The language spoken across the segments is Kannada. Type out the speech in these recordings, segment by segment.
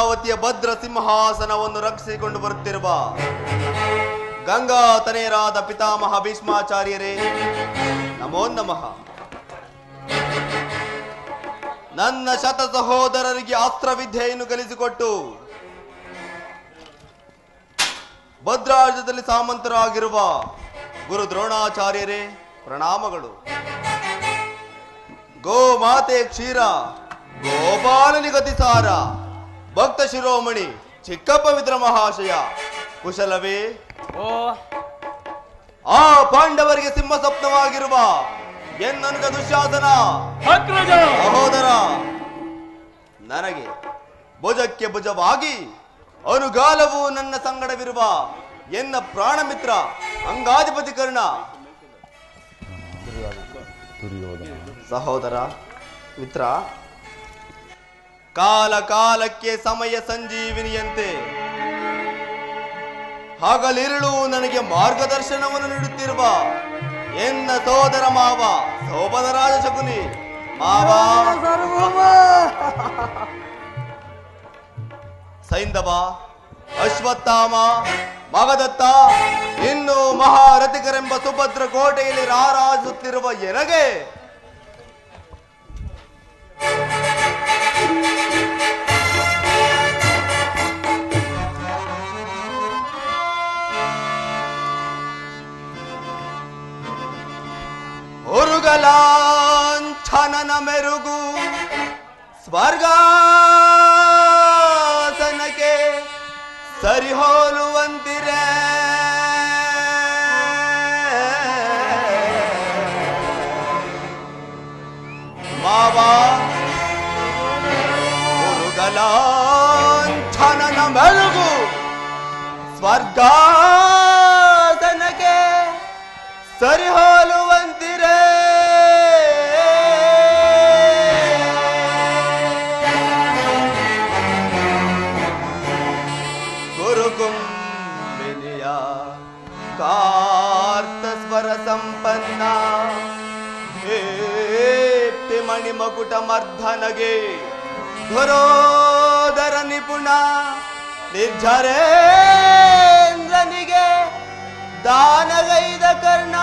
ಗಂಗಾವತಿಯ ಭದ್ರ ಸಿಂಹಾಸನವನ್ನು ರಕ್ಷಿಸಿಕೊಂಡು ಬರುತ್ತಿರುವ ಗಂಗಾ ತನೆಯರಾದ ಪಿತಾಮಹ ಭೀಷ್ಮಾಚಾರ್ಯರೇ, ನಮೋ ನಮಃ. ನನ್ನ ಶತ ಸಹೋದರರಿಗೆ ಅಸ್ತ್ರವಿದ್ಯೆಯನ್ನು ಕಲಿಸಿಕೊಟ್ಟು ಭದ್ರಾಜದಲ್ಲಿ ಸಾಮಂತರಾಗಿರುವ ಗುರು ದ್ರೋಣಾಚಾರ್ಯರೇ, ಪ್ರಣಾಮಗಳು. ಗೋಮಾತೆ ಕ್ಷೀರ ಗೋಪಾಲನಿ ಗತಿಸಾರ ಭಕ್ತ ಶಿರೋಮಣಿ ಚಿಕ್ಕಪ್ಪ ವಿದ್ರ ಮಹಾಶಯ, ಕುಶಲವೇ? ಆ ಪಾಂಡವರಿಗೆ ಸಿಂಹ ಸ್ವಪ್ನವಾಗಿರುವ ಎನ್ನನುಜ ದುಶ್ಯಾಸನ ಸಹೋದರ ನನಗೆ ಭುಜಕ್ಕೆ ಭುಜವಾಗಿ ಅನುಗಾಲವು ನನ್ನ ಸಂಗಡವಿರುವ ಎನ್ನ ಪ್ರಾಣ ಮಿತ್ರ ಅಂಗಾಧಿಪತಿ ಕರ್ಣ. ಸಹೋದರ ಮಿತ್ರ, ಕಾಲ ಕಾಲಕ್ಕೆ ಸಮಯ ಸಂಜೀವಿನಿಯಂತೆ ಹಗಲಿರುಳು ನನಗೆ ಮಾರ್ಗದರ್ಶನವನ್ನು ನೀಡುತ್ತಿರುವ ಎನ್ನ ಸೋದರ ಮಾವ ಸೋಬದರಾಜ ಶಕುನಿ ಮಾವ ಸೈಂಧವ, ಅಶ್ವತ್ಥಾಮ, ಮಗದತ್ತ, ಇನ್ನು ಮಹಾರಥಿಕರೆಂಬ ಸುಭದ್ರ ಕೋಟೆಯಲ್ಲಿ ರಾರಾಜಿಸುತ್ತಿರುವ ಎನಗೆ ಛನನ ಮೆರುಗು ಸ್ವರ್ಗಾಸನಕ್ಕೆ ಸರಿಹೋಲುವಂತಿರೆ. ಮಾವ ಛನನ ಮೆರುಗು ಸ್ವರ್ಗಾಸನಕ್ಕೆ ಸರಿಹೋಲುವಂತಿರೆ. ಗುರುಗುಂಬಿನಿಯ ಕಾರ್ತ ಸ್ವರ ಸಂಪನ್ನ ಹೇಪ್ತಿ ಮಣಿಮಕುಟ ಮರ್ಧನಗೆ ಧರೋದರ ನಿಪುಣ ನಿರ್ಜರೇಂದ್ರನಿಗೆ ದಾನಗೈದ ಕರ್ಣ.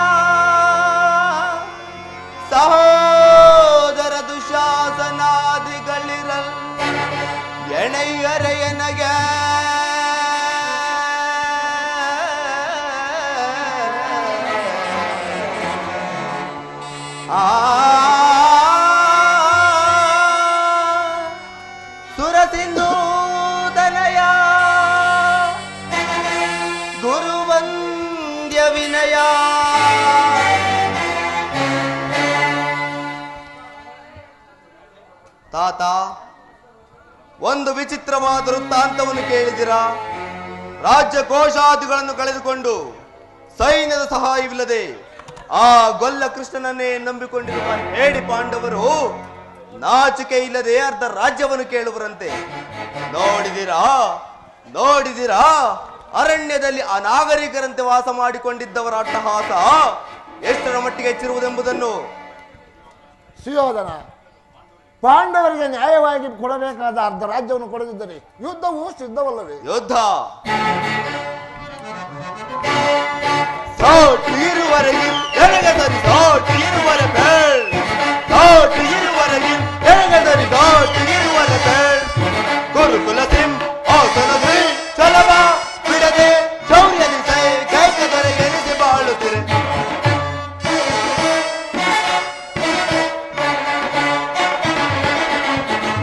ಸಹೋದರ ದುಶಾಸನಾದಿಗಳಿರಲ್ ಎಣೆಯರೆಯನಗೆ ಸುರಸಿಂಧೂದನಯ ಗುರುವಂದ್ಯ ವಿನಯ. ತಾತ, ಒಂದು ವಿಚಿತ್ರವಾದ ವೃತ್ತಾಂತವನ್ನು ಕೇಳಿದಿರಾ? ರಾಜ್ಯ ಕೋಶಾದಿಗಳನ್ನು ಕಳೆದುಕೊಂಡು ಸೈನ್ಯದ ಸಹಾಯವಿಲ್ಲದೆ ಆ ಗೊಲ್ಲ ಕೃಷ್ಣನನ್ನೇ ನಂಬಿಕೊಂಡಿರುವ ಹೇಡಿ ಪಾಂಡವರು ನಾಚಿಕೆ ಇಲ್ಲದೆ ಅರ್ಧ ರಾಜ್ಯವನ್ನು ಕೇಳುವರಂತೆ. ನೋಡಿದಿರಾ ಅರಣ್ಯದಲ್ಲಿ ಅನಾಗರಿಕರಂತೆ ವಾಸ ಮಾಡಿಕೊಂಡಿದ್ದವರ ಅಟ್ಟಹಾಸ ಎಷ್ಟರ ಮಟ್ಟಿಗೆ ಹೆಚ್ಚಿರುವುದೆಂಬುದನ್ನು. ಸುಯೋಧನ, ಪಾಂಡವರಿಗೆ ನ್ಯಾಯವಾಗಿ ಕೊಡಬೇಕಾದ ಅರ್ಧ ರಾಜ್ಯವನ್ನು ಕೊಡದಿದ್ದರೆ ಯುದ್ಧವು ಸಿದ್ಧವಲ್ಲವೇ? ಯುದ್ಧ ಸಾಟಿರುವರೆಗೆ ಎಳಗದರಿ ಸಾಟಿರುವರೆ ಬೇಳ್ ಸಾಟಿರುವರೆಗೆ ಎಳಗದರಿ ಸಾಟಿರುವರೆ ಬೇಳ್. ಗುರುಕುಲ ಸಿಂ ಆಸನದಿ ಚಲವ ಬಿಡದೆ ಶೌರ್ಯದಿ ಸೈ ಕೈಕದರೆ ಎನಿಸಿ ಬಾಳುತ್ತಿರೆ.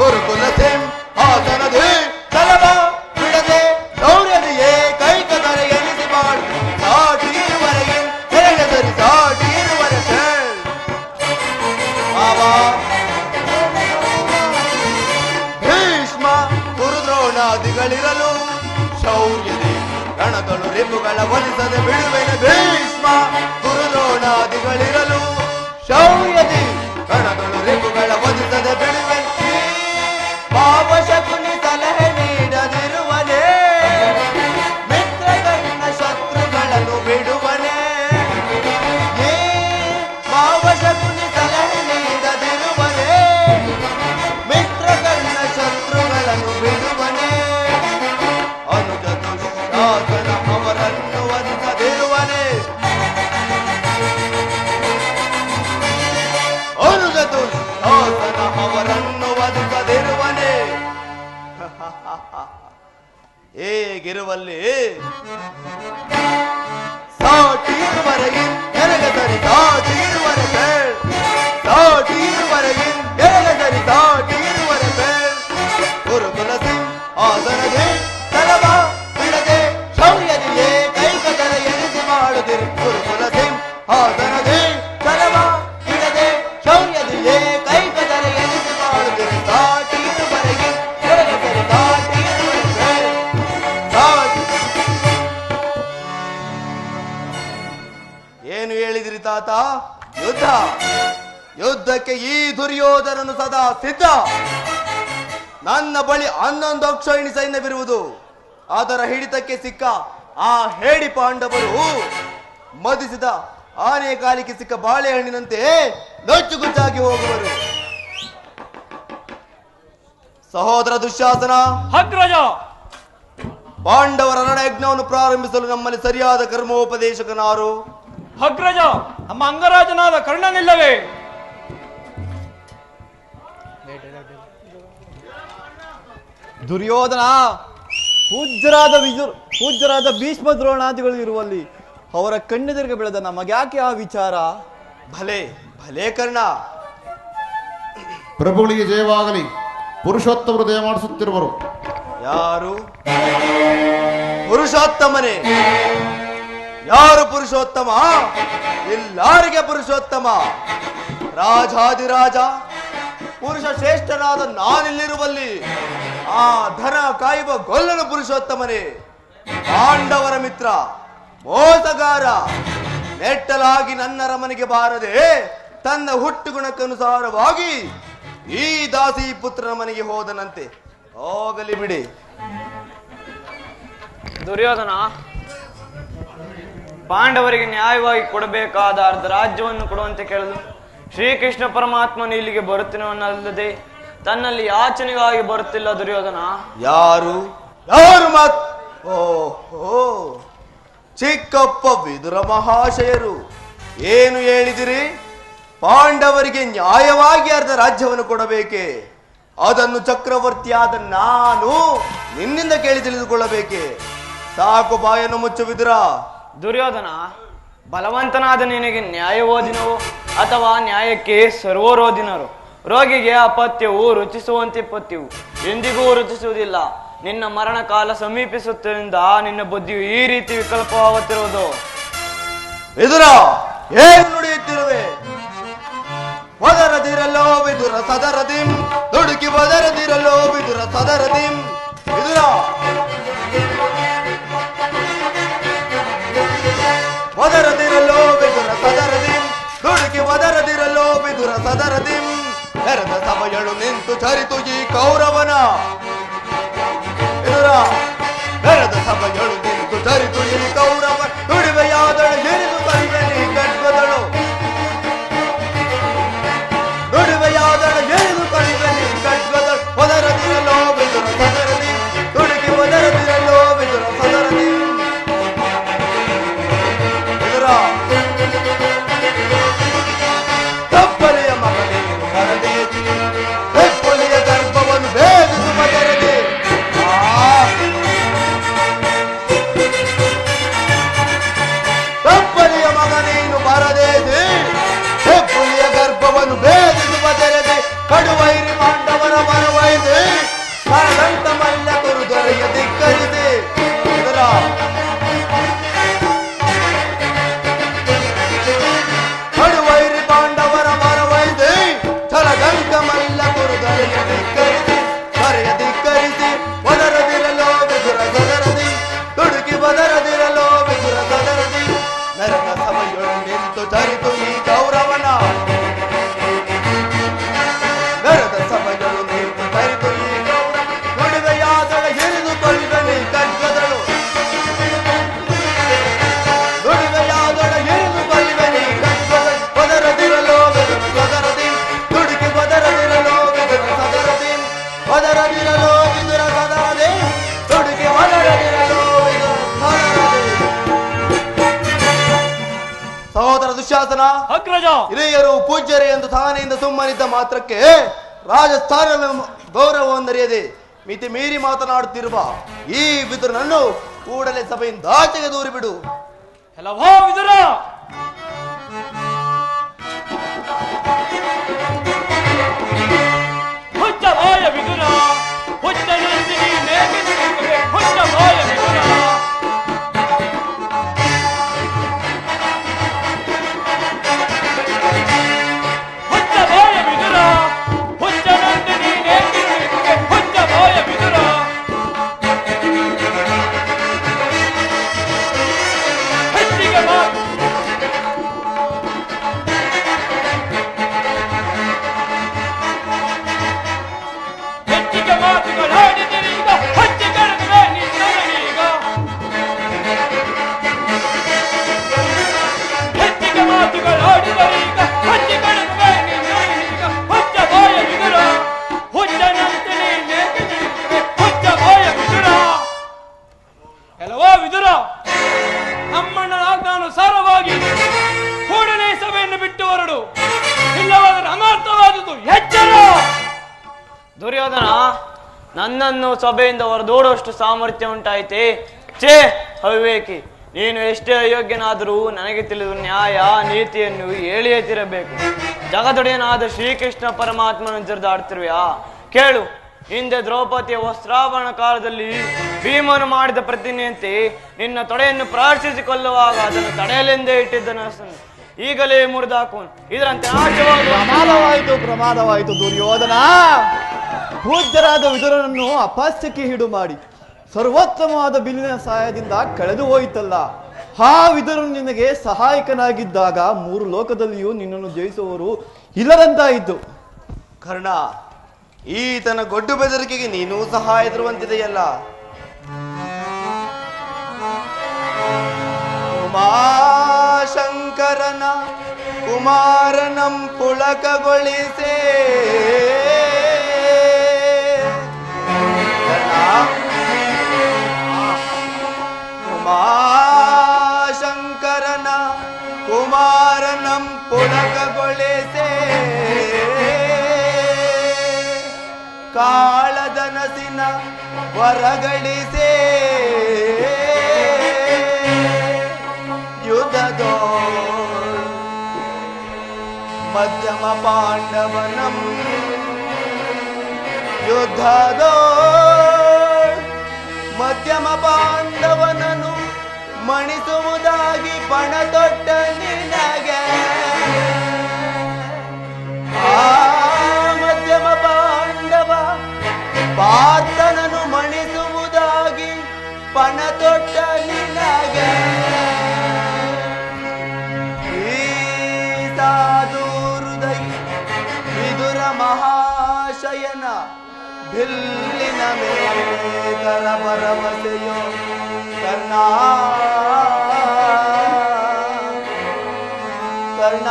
ಗುರುಕುಲ ಸಿಂ ಆಸನದಿ ಚಲವ ಬಿಡದೆ ಶೌರ್ಯದಿಯೇ ಕೈಕದರೆ ಎನಿಸಿ ಬಾಳು. ಸಾಟಿರುವರೆಗೆ ಎಳಗದರಿ ಸಾಟಿರುವರೆ ಬೇಳ್. ಭೀಷ್ಮ ಗುರುದ್ರೋಣಾದಿಗಳಿರಲು ಶೌರ್ಯದೆ ರಣಗಳು ರಿಪುಗಳ ಒಲಿಸದೆ ಬಿಡುವೆನೆ. ಭೀಷ್ಮ ಗುರುದ್ರೋಣಾದಿಗಳಿರಲು ಶೌರ್ಯದೆ ರಣಗಳು ರಿಪುಗಳ ಒಲಿಸದೆ ಬಿಡುವೆನೆ. ಪಾಪ ಶಕುನಿ ಸಲಹೆ ನೀಡದಿರುವನೆ, ಮಿತ್ರಗಣ್ಣ ಶತ್ರುಗಳನ್ನು ಬಿಡುವನೆ. ಪಾಪ ಶಕುನಿ ಸಲಹೆ ನೀಡದಿರುವನೆ, ಮಿತ್ರಗಣ್ಣ ಶತ್ರುಗಳನ್ನು ಬಿಡುವನೆ. ಹೀಗಿರುವಲ್ಲಿ சாட்டியிருவரையின் எனகதறி சாட்டியிருவரை பேர் சாட்டியிருவரையின் எனகதறி சாட்டியிருவரை பேர் ஒரு துளசி ஆசனதே தலவா ಬಿಡದೆ ಶೌರ್ಯದಿಯೇ ಕೈಕದರ ಎನಿಸಿ ಮಾಡುದಿರಿ ஒரு துளசி ஆசனதே தலவா ಬಿಡದೆ ಶೌರ್ಯದಿಯೇ ಕೈಕದರ ಎನಿಸಿ ಮಾಡುದಿರಿ ಸಾಟಿயிருವರೆயின் எனகதறி ಸಾಟಿயிருವரை பேர் ಏನು ಹೇಳಿದಿರಿ ತಾತ? ಯುದ್ಧ ಯುದ್ಧಕ್ಕೆ ಈ ದುರ್ಯೋಧನನು ಸದಾ ಸಿದ್ಧ. ನನ್ನ ಬಳಿ 11 ಅಕ್ಷೋಹಿಣಿ ಸೈನ್ಯವಿರುವುದು. ಅದರ ಹಿಡಿತಕ್ಕೆ ಸಿಕ್ಕ ಆ ಹೇಡಿ ಪಾಂಡವರು ಮದಿಸಿದ ಆನೆ ಕಾಲಿಗೆ ಸಿಕ್ಕ ಬಾಳೆಹಣ್ಣಿನಂತೆ ನೊಚ್ಚುಗುಚ್ಚಾಗಿ ಹೋಗುವರು. ಸಹೋದರ ದುಶ್ಯಾಸನ, ಅಗ್ರಜ, ಪಾಂಡವರ ರಣಯಜ್ಞವನ್ನು ಪ್ರಾರಂಭಿಸಲು ನಮ್ಮಲ್ಲಿ ಸರಿಯಾದ ಕರ್ಮೋಪದೇಶಕನಾರು? ಅಗ್ರಜ, ನಮ್ಮ ಅಂಗರಾಜನಾದ ಕರ್ಣನಿಲ್ಲವೇ? ದುರ್ಯೋಧನ, ಪೂಜ್ಯರಾದ ಭೀಷ್ಮ ದ್ರೋಣಾದಿಗಳು ಇರುವಲ್ಲಿ ಅವರ ಕಣ್ಣೆದುರಿಗೆ ಬೆಳೆದ ನಮಗ್ಯಾಕೆ ಆ ವಿಚಾರ? ಭಲೆ ಭಲೆ ಕರ್ಣ. ಪ್ರಭುಗಳಿಗೆ ಜಯವಾಗಲಿ. ಪುರುಷೋತ್ತಮರು ದಯ ಮಾಡಿಸುತ್ತಿರುವರು. ಯಾರು? ಪುರುಷೋತ್ತಮನೇ. ಯಾರು ಪುರುಷೋತ್ತಮ? ಎಲ್ಲರಿಗೆ ಪುರುಷೋತ್ತಮ. ರಾಜಾದಿರಾಜ ಪುರುಷ ಶ್ರೇಷ್ಠನಾದ ನಾನಿಲ್ಲಿರುವಲ್ಲಿ ಆ ಧನ ಕಾಯುವ ಗೊಲ್ಲನು ಪುರುಷೋತ್ತಮನೇ. ಪಾಂಡವರ ಮಿತ್ರ, ಮೋಸಗಾರ, ನೆಟ್ಟಲಾಗಿ ನನ್ನ ಅರಮನೆಗೆ ಬಾರದೆ ತನ್ನ ಹುಟ್ಟುಗುಣಕ್ಕನುಸಾರವಾಗಿ ಈ ದಾಸಿ ಪುತ್ರನ ಮನೆಗೆ ಹೋದನಂತೆ. ಹೋಗಲಿ ಬಿಡಿ. ದುರ್ಯೋಧನ, ಪಾಂಡವರಿಗೆ ನ್ಯಾಯವಾಗಿ ಕೊಡಬೇಕಾದ ಅರ್ಧ ರಾಜ್ಯವನ್ನು ಕೊಡುವಂತೆ ಕೇಳಲು ಶ್ರೀಕೃಷ್ಣ ಪರಮಾತ್ಮನು ಇಲ್ಲಿಗೆ ಬರುತ್ತಿನವನ್ನಲ್ಲದೆ ತನ್ನಲ್ಲಿ ಯಾಚನೆಗಾಗಿ ಬರುತ್ತಿಲ್ಲ. ದುರ್ಯೋಧನ, ಯಾರು ಯಾರು ಮಾತ್? ಓಹೋ, ಚಿಕ್ಕಪ್ಪ ವಿದುರ ಮಹಾಶಯರು ಏನು ಹೇಳಿದಿರಿ? ಪಾಂಡವರಿಗೆ ನ್ಯಾಯವಾಗಿ ಅರ್ಧ ರಾಜ್ಯವನ್ನು ಕೊಡಬೇಕೆ? ಅದನ್ನು ಚಕ್ರವರ್ತಿಯಾದ ನಾನು ನಿನ್ನಿಂದ ಕೇಳಿ ತಿಳಿದುಕೊಳ್ಳಬೇಕೆ? ಸಾಕು, ಬಾಯನ್ನು ಮುಚ್ಚು ವಿದುರ. ದುರ್ಯೋಧನ, ಬಲವಂತನಾದ ನಿನಗೆ ನ್ಯಾಯ ಓದಿನವೋ ಅಥವಾ ನ್ಯಾಯಕ್ಕೆ ಸರ್ವರೋಧಿನರು? ರೋಗಿಗೆ ಅಪತ್ಯವು ರುಚಿಸುವಂತೆ ಪಥ್ಯವು ಎಂದಿಗೂ ರುಚಿಸುವುದಿಲ್ಲ. ನಿನ್ನ ಮರಣ ಕಾಲ ಸಮೀಪಿಸುತ್ತಿರುವುದರಿಂದ ನಿನ್ನ ಬುದ್ಧಿಯು ಈ ರೀತಿ ವಿಕಲ್ಪವಾಗುತ್ತಿರುವುದು. ವಿದುರ, ಏನು ನುಡಿಯುತ್ತಿರುವೆ? ಒದರದಿರಲೋ ವಿದುರ ಸದರದಿಂ, ದುಡುಕಿ ಒದರದಿರಲೋ ವಿದುರ ಸದರದಿಂ. ವಿದುರ, ಒದರದಿರಲೋ ವಿದುರ ಸದರದಿಂ, ದುಡುಕಿ ಒದರದಿರಲೋ ವಿದುರ ಸದರದಿಂ. ನೆರೆದ ಸಮಯಳು ನಿಂತು ಚರಿತು ಈ ಕೌರವನ. ವಿದುರ, ನೆರೆದ ಸಮಯಳು ನಿಂತು ಚರಿತು ಈ ಕೌರವ. ನುಡಿವೆಯಾದಳು ಎರಿದು ಕರಿವೆನಿ ಗಡ್ಗದಳು. ನುಡಿವೆಯಾದಳು ಎರಿದು ಕರಿವೆನಿ ಗಡ್ಗದಳು. ಒದರದಿರಲೋ ವಿದುರ ಸದರದಿಂ, ದುಡುಕಿ ಒದರದಿರಲೋ ವಿದುರ ಸದರದಿಂ. ವಿದುರ, ಕಪ್ಪಲೆಯ ಮಗನೇನು ಬರದೆ ಹೆಪ್ಪೊಲೆಯ ಗರ್ಭವನ್ನು ಭೇದಿಸುವ ತೆರೆದೆ. ಕಪ್ಪಲೆಯ ಮಗನೇನು ಬರದೇದೆ ಹೆಪ್ಪೊಲೆಯ ಗರ್ಭವನ್ನು ಭೇದಿಸುವ ತೆರೆದೆ. ಕಡುವೈರಿ ಪಾಂಡವರ ಮರವೈದೆ ಕರದಂತ ಮಲ್ಲ ಕುರುದೊರೆಯ ಧಿಕ್ಕರಿದೆ. ಇದರ ಕಡುವೈರಿ ಪಾಂಡವರ ಮರವೈದೆ ಛಲದಂಕ ಮಲ್ಲ ಕುರುದೊರೆಯ ಧಿಕ್ಕರಿದೆ. ಕರೆಯ ಧಿಕ್ಕರಿಸಿ ಒದರದಿರಲೋ ವಿದುರ ಸದರದಿ, ದುಡುಕಿ ಒದರದಿರಲೋ ವಿದುರ ಸದರದಿ. ನರಕ ಸಭೆಯೊಳು ನಿಂತು ಚರಿತು ಈ ಕೌರವನ. ನರದ ಸಭೆಗಳು ನಿಂತು ಚರಿತು ಈ ಕೌರವ. ನುಡಿವೆಯಾದಳ ಹಿರಿದು ಕೊಲ್ವನಿ ಖಡ್ಗದಳು. ನುಡಿವೆಯಾದಳ ಹಿರಿದು ಕೊಲ್ವನಿ ಖಡ್ಗದಳು. ಒದರದಿರಲೋ ವಿದುರ ಸದರದಿ, ದುಡುಕಿ ಒದರದಿರಲೋ ವಿದುರ ಸದರದಿ. ಒದರದಿರಲೋ ವಿದುರ ಸದರದಿ, ದುಡುಕಿ ಒದರದಿರಲೋ ವಿದುರ ಸದರದಿ. ಸಹೋದರ ದುಶ್ಯಾಸನ, ಅಗ್ರಜ, ಹಿರಿಯರು ಪೂಜ್ಯರೇ ಎಂದು ತಾನೆಯಿಂದ ಸುಮ್ಮನಿದ್ದ ಮಾತ್ರಕ್ಕೆ ರಾಜಸ್ಥಾನ ಗೌರವವನ್ನರಿಯದೆ ಮಿತಿ ಮೀರಿ ಮಾತನಾಡುತ್ತಿರುವ ಈ ವಿದುರನನ್ನು ಕೂಡಲೇ ಸಭೆಯಿಂದ ಆಚೆಗೆ ದೂರಿಬಿಡು. ಎಲ್ಲವೋ ವಿದುರ, ಹುಚ್ಚ ಬಾಯ ವಿದುರ, ಹುಚ್ಚ ನಂದಿನಿ ನೇಗೆ ನಿನಗೆ ಹುಚ್ಚ ಬಾಯ ವಿದುರ. ಹುಚ್ಚ ಬಾಯ ವಿದುರ, ಹುಚ್ಚ ನಂದಿನಿ ನೇಗೆ ನಿನಗೆ ಹುಚ್ಚ ಬಾಯ ವಿದುರ. ಹೆಚ್ಚಿಗೆ ಮಾತು ಹೆಚ್ಚಿಗೆ ಮಾತುಗಳಾಡಿದರೀಗ ಹಚ್ಚಿ ಕಳೆದುವೆ ನಿನ್ನೀಗ. ಹೆಚ್ಚಿಗೆ ಮಾತುಗಳಾಡಿದರೀಗ ಹಚ್ಚಿ ಕಳೆದುವೆ ನಿನ್ನೀಗ. ಹುಚ್ಚ ಬಾಯ ವಿದುರ, ಹುಚ್ಚ ನಂತಿನಿ ನೇಗೆ ನಿನಗೆ ಹುಚ್ಚ ಬಾಯ ವಿದುರ. ಎಲ್ಲವೋ ವಿದುರ, ನಮ್ಮಣ್ಣನ ಆಜ್ಞಾನುಸಾರವಾಗಿ ಕೂಡಲೇ ಸಭೆಯನ್ನು ಬಿಟ್ಟು ಹೊರಡು, ಇಲ್ಲವಾದರೆ ಅನರ್ಥವಾದುದು. ಎಚ್ಚರ! ದುರ್ಯೋಧನ, ನನ್ನನ್ನು ಸಭೆಯಿಂದ ಹೊರದೋಡುವಷ್ಟು ಸಾಮರ್ಥ್ಯ ಉಂಟಾಯಿತೆ? ಛೇ ಅವಿವೇಕಿ, ನೀನು ಎಷ್ಟೇ ಅಯೋಗ್ಯನಾದರೂ ನನಗೆ ತಿಳಿದು ನ್ಯಾಯ ನೀತಿಯನ್ನು ಹೇಳಿಯೇ ತಿರಬೇಕು. ಜಗದೊಡೆಯನಾದ ಶ್ರೀಕೃಷ್ಣ ಪರಮಾತ್ಮನ ಜರಿದಾಡ್ತಿರುವೆಯಾ? ಕೇಳು, ಹಿಂದೆ ದ್ರೌಪದಿಯ ವಸ್ತ್ರಾಭರಣ ಕಾಲದಲ್ಲಿ ಭೀಮನು ಮಾಡಿದ ಪ್ರತಿಜ್ಞೆಯಂತೆ ನಿನ್ನ ತೊಡೆಯನ್ನು ಪ್ರಾರ್ಥಿಸಿಕೊಳ್ಳುವಾಗ ಅದನ್ನು ತಡೆಯಲೆಂದೇ ಇಟ್ಟಿದ್ದನು. ಈಗಲೇ ಮುರಿದಾಕು, ಇದರಂತೆ ಪ್ರಮಾದವಾಯಿತು ದುರ್ಯೋಧನ. ಪೂಜ್ಯರಾದ ವಿದುರನನ್ನು ಅಪಸ್ಥಕ್ಕೆ ಹಿಡು ಮಾಡಿ ಸರ್ವೋತ್ತಮವಾದ ಬಿಲ್ಲಿನ ಸಹಾಯದಿಂದ ಕಳೆದು ಹೋಯಿತಲ್ಲ. ಆ ವಿದುರನು ನಿನಗೆ ಸಹಾಯಕನಾಗಿದ್ದಾಗ 3 ಲೋಕದಲ್ಲಿಯೂ ನಿನ್ನನ್ನು ಜಯಿಸುವವರು ಇಲ್ಲದಂತಾಯಿತು. ಕರ್ಣ, ಈತನ ಗೊಡ್ಡು ಬೆದರಿಕೆಗೆ ನೀನು ಸಹ ಎದುರುವಂತಿದೆಯಲ್ಲ. ಉಮಾಶಂಕರನ ಕುಮಾರನಂ ಪುಳಕಗೊಳಿಸೇ ಉಮಾಶಂಕರನ ಕುಮಾರನಂ ಪುಳಕಗೊಳಿಸೇ ಕಾಳದನಸಿನ ವರಗಳಿಸೇ ಯುದ್ಧದೋ ಮಧ್ಯಮ ಪಾಂಡವನಂ ಯುದ್ಧದೋ ಮಧ್ಯಮ ಪಾಂಡವನನು ಮಣಿಸುವುದಾಗಿ ಪಣ ತೊಟ್ಟ ನಿನಗೆ ಆ ಮಧ್ಯಮ ಪಾಂಡವ ಪಾರ್ಥನನು ಮಣಿಸುವುದಾಗಿ ಪಣ ತೊಟ್ಟ ನಿನಗೆ ಈ ಸಾಧು ಹೃದಯ ವಿದುರ ಮಹಾಶಯನ ಬಿಲ್ಲಿನ ಮೇತರ ಭರವಸೆಯೋ ಕರ್ಣ ಕರ್ಣ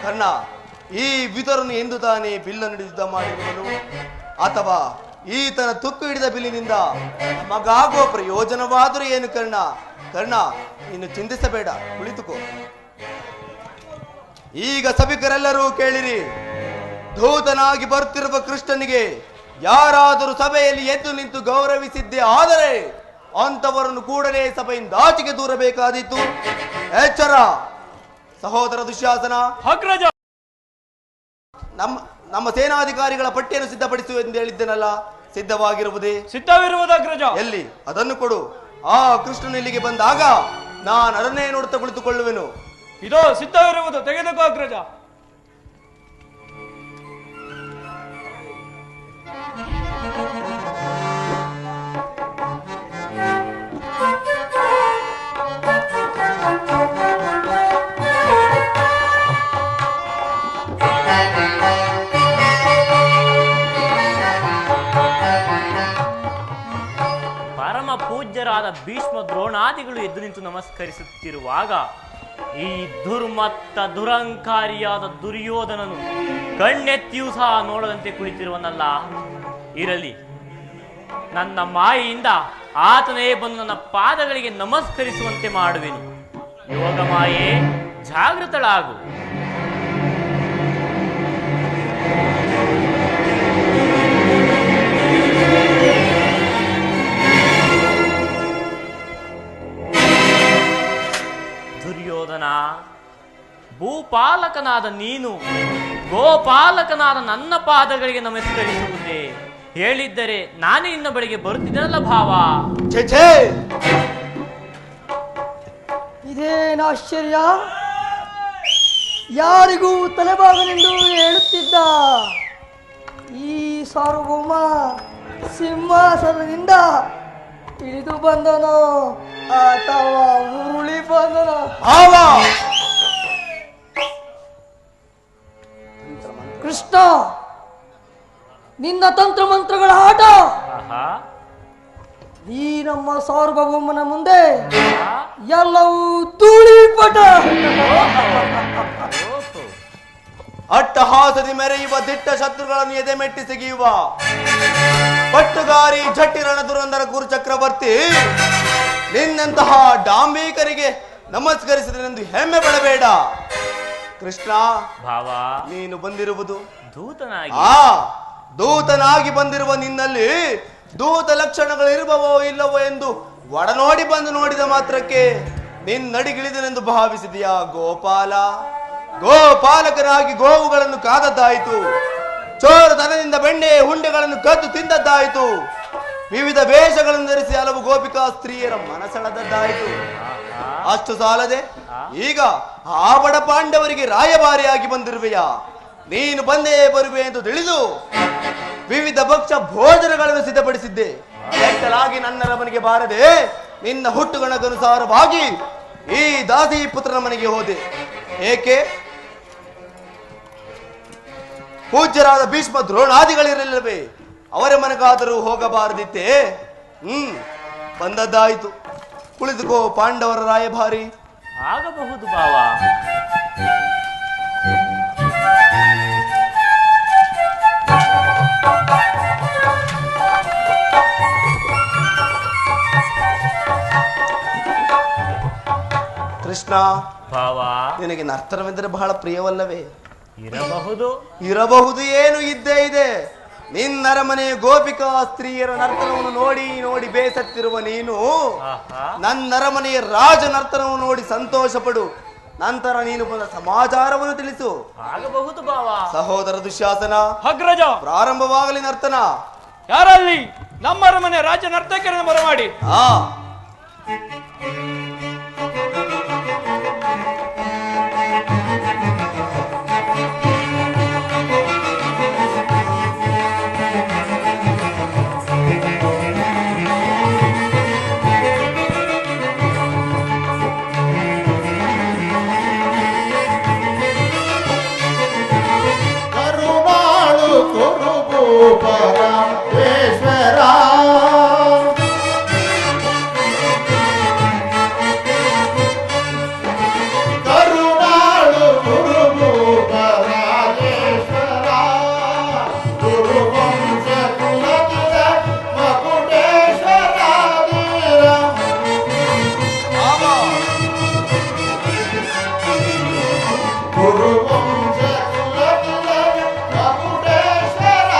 ಕರ್ಣ, ಈ ವಿದುರನು ಎಂದು ತಾನೇ ಬಿಲ್ಲನ್ನು ಯುದ್ಧ ಮಾಡಿರುವನು? ಅಥವಾ ಈತನ ತುಕ್ಕು ಹಿಡಿದ ಬಿಲ್ಲಿನಿಂದ ನಮಗಾಗುವ ಪ್ರಯೋಜನವಾದರೂ ಏನು? ಕರ್ಣ ಕರ್ಣ, ನೀನು ಚಿಂತಿಸಬೇಡ, ಕುಳಿತುಕೋ. ಈಗ ಸಭಿಕರೆಲ್ಲರೂ ಕೇಳಿರಿ. ಧೂತನಾಗಿ ಬರುತ್ತಿರುವ ಕೃಷ್ಣನಿಗೆ ಯಾರಾದರೂ ಸಭೆಯಲ್ಲಿ ಎದ್ದು ನಿಂತು ಗೌರವಿಸಿದ್ದೇ ಆದರೆ ಅಂತವರನ್ನು ಕೂಡಲೇ ಸಭೆಯಿಂದ ಆಚೆಗೆ ದೂರಬೇಕಾದೀತು. ಎಚ್ಚರ! ಸಹೋದರ ದುಶ್ಯಾಸನ, ಅಗ್ರಜ, ನಮ್ಮ ಸೇನಾಧಿಕಾರಿಗಳ ಪಟ್ಟಿಯನ್ನು ಸಿದ್ಧಪಡಿಸು ಎಂದು ಹೇಳಿದ್ದೇನಲ್ಲ, ಸಿದ್ಧವಾಗಿರುವುದೇ? ಸಿದ್ಧವಿರುವುದು ಅಗ್ರಜ. ಎಲ್ಲಿ? ಅದನ್ನು ಕೊಡು. ಆ ಕೃಷ್ಣನು ಇಲ್ಲಿಗೆ ಬಂದಾಗ ನಾನು ಅದನ್ನೇ ನೋಡುತ್ತಾ ಕುಳಿತುಕೊಳ್ಳುವೆನು. ಇದೋ ಸಿದ್ಧವಿರುವುದು, ತೆಗೆದುಕೋ ಅಗ್ರಜ. ಪೂಜ್ಯರಾದ ಭೀಷ್ಮ ದ್ರೋಣಾದಿಗಳು ಎದ್ದು ನಿಂತು ನಮಸ್ಕರಿಸುತ್ತಿರುವಾಗ ಈ ದುರ್ಮತ್ತ ದುರಂಕಾರಿಯಾದ ದುರ್ಯೋಧನನು ಕಣ್ಣೆತ್ತಿಯೂ ಸಹ ನೋಡದಂತೆ ಕುಳಿತಿರುವನಲ್ಲ. ಇರಲಿ, ನನ್ನ ಮಾಯೆಯಿಂದ ಆತನೇ ಬಂದು ನನ್ನ ಪಾದಗಳಿಗೆ ನಮಸ್ಕರಿಸುವಂತೆ ಮಾಡುವೆನು. ಯೋಗ ಮಾಯೆ, ಜಾಗೃತಳಾಗು. ದುರ್ಯೋಧನ, ಭೂಪಾಲಕನಾದ ನೀನು ಗೋಪಾಲಕನಾದ ನನ್ನ ಪಾದಗಳಿಗೆ ನಮಸ್ಕರಿಸುವುದೇ? ಹೇಳಿದ್ದರೆ ನಾನೇ ನಿನ್ನ ಬಳಿಗೆ ಬರುತ್ತಿದ್ದನಲ್ಲ ಭಾವ. ಛೇ, ಇದೇನು ಆಶ್ಚರ್ಯ! ಯಾರಿಗೂ ತಲೆಬಾಗನೆಂದು ಹೇಳುತ್ತಿದ್ದ ಈ ಸಾರ್ವಭೌಮ ಸಿಂಹಾಸನದಿಂದ ಇಳಿದು ಬಂದನೋ ಅಥವಾ ಉರುಳಿ ಬಂದನೋ? ಕೃಷ್ಣ, ನಿನ್ನ ತಂತ್ರ ಮಂತ್ರಗಳ ಆಟ ಈ ನಮ್ಮ ಸಾರ್ವಭೌಮನ ಮುಂದೆ ಎಲ್ಲವೂ ಧೂಳಿಪಟ. ಅಟ್ಟಹಾಸದಿ ಮೆರೆಯುವ ದಿಟ್ಟ ಶತ್ರುಗಳನ್ನು ಎದೆಮೆಟ್ಟಿ ಸಿಗಿಯುವ ಪಟ್ಟುಗಾರಿ ಜಟ್ಟಿ ರಣದುರಂದರ ಗುರು ಚಕ್ರವರ್ತಿ, ನಿನ್ನಂತಹ ಡಾಂಬಿಕರಿಗೆ ನಮಸ್ಕರಿಸಿದನೆಂದು ಹೆಮ್ಮೆ ಪಡಬೇಡ. ಕೃಷ್ಣ ಭಾವ, ನೀನು ಬಂದಿರುವುದು ದೂತನಾಗಿ. ದೂತನಾಗಿ ಬಂದಿರುವ ನಿನ್ನಲ್ಲಿ ದೂತ ಲಕ್ಷಣಗಳು ಇರುವವೋ ಇಲ್ಲವೋ ಎಂದು ಒಡನೋಡಿ ಬಂದು ನೋಡಿದ ಮಾತ್ರಕ್ಕೆ ನಿನ್ನಡಿಗಿಳಿದನೆಂದು ಭಾವಿಸಿದೆಯಾ ಗೋಪಾಲ? ಗೋಪಾಲಕನಾಗಿ ಗೋವುಗಳನ್ನು ಕಾದದ್ದಾಯಿತು, ಚೋರತನದಿಂದ ಬೆಣ್ಣೆ ಹುಂಡೆಗಳನ್ನು ಕದ್ದು ತಿಂದದ್ದಾಯಿತು, ವಿವಿಧ ವೇಷಗಳನ್ನು ಧರಿಸಿ ಹಲವು ಗೋಪಿಕಾ ಸ್ತ್ರೀಯರ ಮನಸೆಳೆದದ್ದಾಯಿತು. ಅಷ್ಟು ಸಾಲದೆ ಈಗ ಆ ಬಡ ಪಾಂಡವರಿಗೆ ರಾಯಭಾರಿಯಾಗಿ ಬಂದಿರುವೆಯಾ? ನೀನು ಬಂದೇ ಬರುವೆ ಎಂದು ತಿಳಿದು ವಿವಿಧ ಭಕ್ಷ್ಯ ಭೋಜನಗಳನ್ನು ಸಿದ್ಧಪಡಿಸಿದ್ದೆ. ಕೆಟ್ಟಲಾಗಿ ನನ್ನ ಮನೆಗೆ ಬಾರದೆ ನಿನ್ನ ಹುಟ್ಟುಗಣಕ್ಕನುಸಾರವಾಗಿ ಈ ದಾಸಿ ಪುತ್ರನ ಮನೆಗೆ ಹೋದೆ. ಏಕೆ? ಪೂಜ್ಯರಾದ ಭೀಷ್ಮ ದ್ರೋಣಾದಿಗಳಿರಲಿಲ್ಲವೇ? ಅವರ ಮನೆಗಾದರೂ ಹೋಗಬಾರದಿತ್ತೇ? ಬಂದದ್ದಾಯಿತು. ಕುಳಿತುಕೋ ಪಾಂಡವರ ರಾಯಭಾರಿ. ಆಗಬಹುದು ಭಾವ. ಕೃಷ್ಣ ಭಾವ, ನಿನಗೆ ನರ್ತನವೆಂದರೆ ಬಹಳ ಪ್ರಿಯವಲ್ಲವೇ? ಇರಬಹುದು. ಏನು ಇದ್ದೇ ಇದೆ. ನಿನ್ನರಮನೆ ಗೋಪಿಕಾ ಸ್ತ್ರೀಯರ ನರ್ತನವನ್ನು ನೋಡಿ ನೋಡಿ ಬೇಸತ್ತಿರುವ ನೀನು ನನ್ನರಮನೆಯ ರಾಜ ನರ್ತನವನ್ನು ನೋಡಿ ಸಂತೋಷ ಪಡು. ನಂತರ ನೀನು ಬಂದ ಸಮಾಚಾರವನ್ನು ತಿಳಿಸು. ಆಗಬಹುದು ಭಾವ. ಸಹೋದರ ದುಶ್ಯಾಸನ, ಅಗ್ರಜ, ಪ್ರಾರಂಭವಾಗಲಿ ನರ್ತನ. ಯಾರಲ್ಲಿ ನಮ್ಮ ಅರಮನೆ ರಾಜ ನರ್ತಕರನ್ನು ಬರಮಾಡಿ. ಪರಮೇಶ್ವರ ಕರುಣಾಳು ಗುರುಭೂಪ ರಾಜೇಶ್ವರ ಗುರುವಂಶ ಕುಲತಿರ ಮಕುಟೇಶ್ವರ ಗುರುವಂಶ ಕುಲತಿರ ಮಕುಟೇಶ್ವರ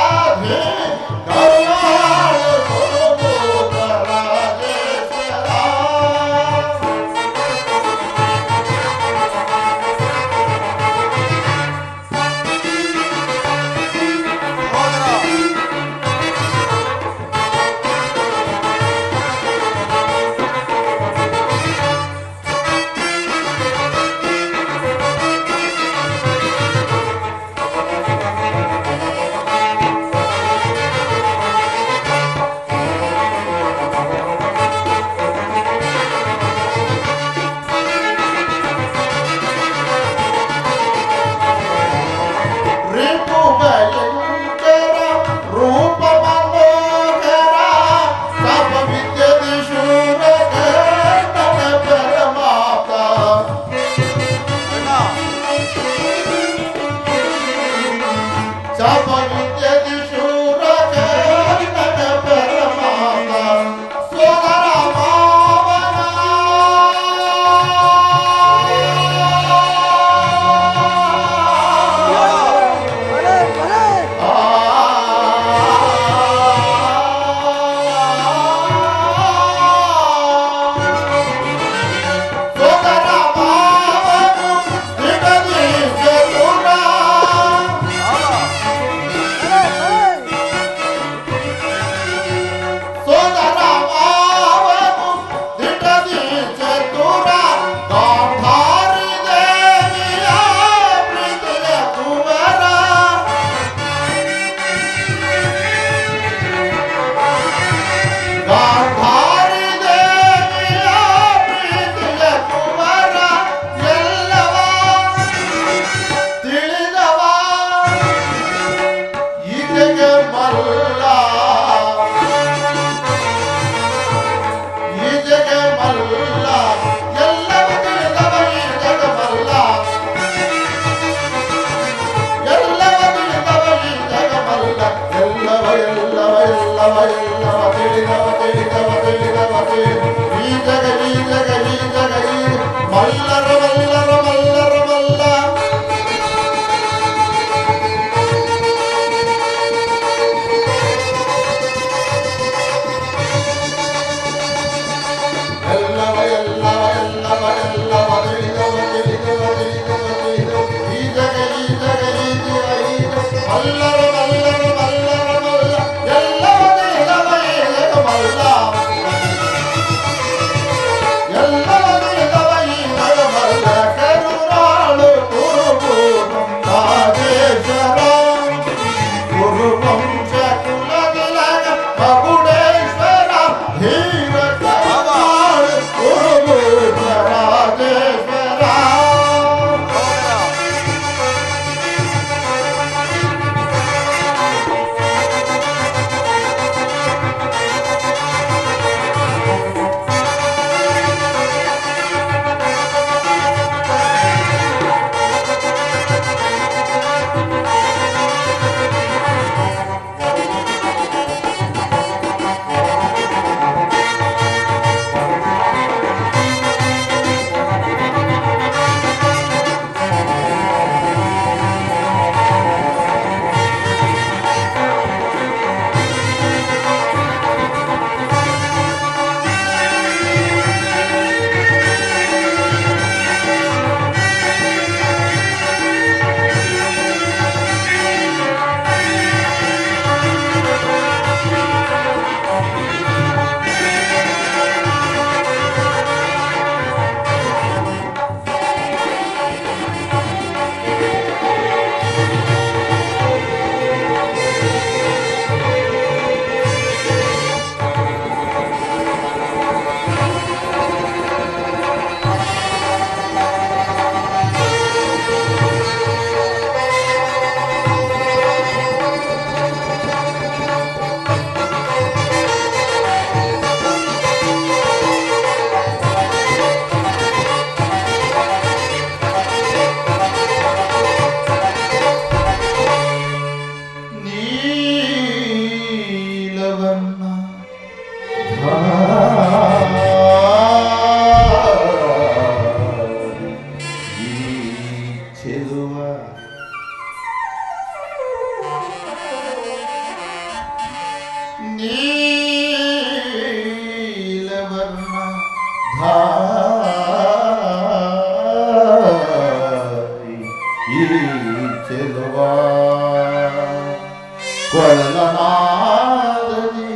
ಕೊಳಲನಾದದಿ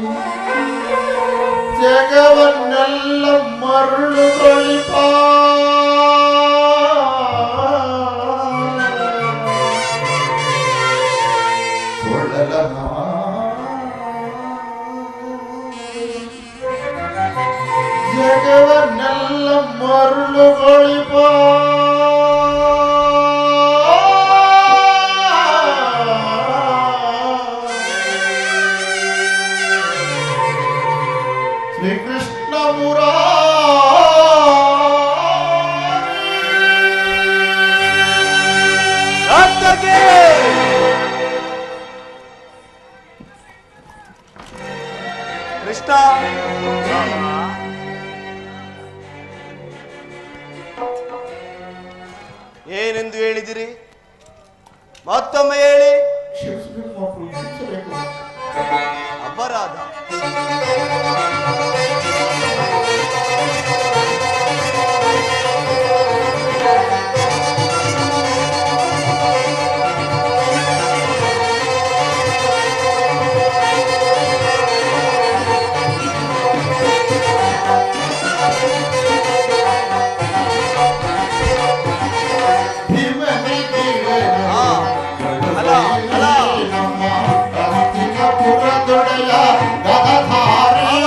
ಜಗವನ್ನೆಲ್ಲ ಮರಳು ಬಳಿಪ ಜಗವನ್ನೆಲ್ಲ ಮರಳು ಬಳಿಪ ಶ್ರೀಕೃಷ್ಣ ಕೃಷ್ಣ ಏನೆಂದು ಹೇಳಿದಿರಿ? ಮತ್ತೊಮ್ಮೆ ಹೇಳಿ. ಅಪರಾಧ ಪುರದೊಡೆಯ ಗದಧಾರಿ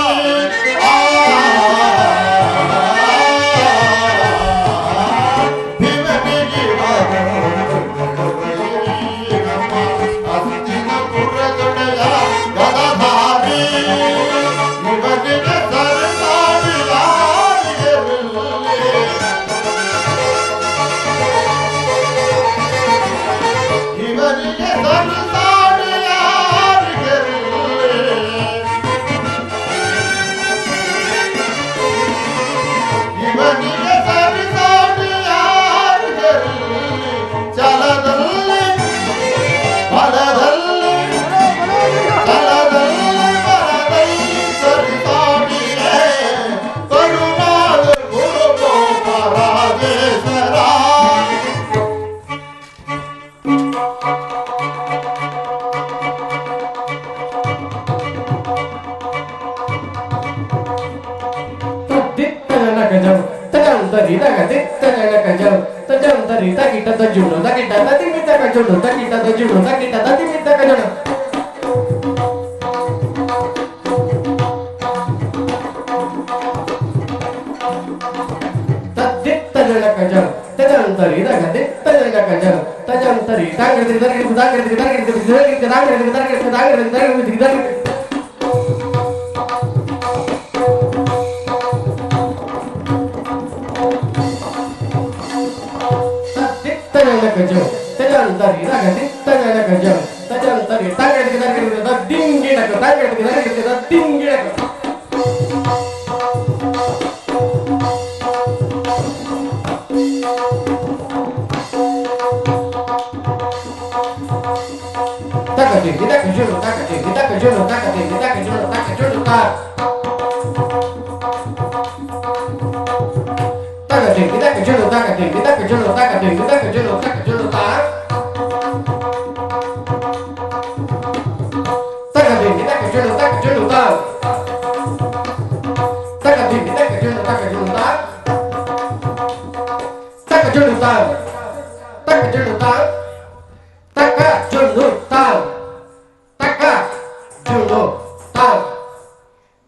ತರಿ ತಗ ದಿತ್ತ ಜನಕ ಜಂ ತಜಂ ತರಿ ತಗಿಟ ತಜುನು ತಗಿಟ ತದಿಮಿತ ಕಜುನು ತಗಿಟ ತಜುನು ತಗಿಟ ತದಿಮಿತ ಕಜುನು ತದಿತ್ತ ಜನಕ ಜಂ ತಜಂ ತರಿ ತಗ ದಿತ್ತ ಜನಕ ಜಂ ತಜಂ ತರಿ ತಾಂಗಡಿ ತರಿ ತಾಂಗಡಿ ತಾಂಗಡಿ ತಾಂಗಡಿ ತಾಂಗಡಿ ತಾಂಗಡಿ ತಾಂಗಡಿ ತಾಂಗಡಿ ತಾಂಗಡಿ Kajam, tajam tari, raga tajam kajam, tajam tari, tangan kita kita tinggi nak, tangan kita tinggi nak. Takatin, kita kajam, takatin, kita kajam, takatin, kita kajam, takajam tak. Takatin, kita kajam, takatin, kita kajam, takatin, kita kajam, takajam tak. Takatin, kita kajam, takajam tak. Takatin, kita kajam, takajam tak. Takajam tak. Takajam tak. Takajam tak. Takajam tak.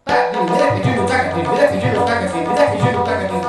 Takatin, kita kajam, takatin, kita kajam, takatin, kita kajam, takatin.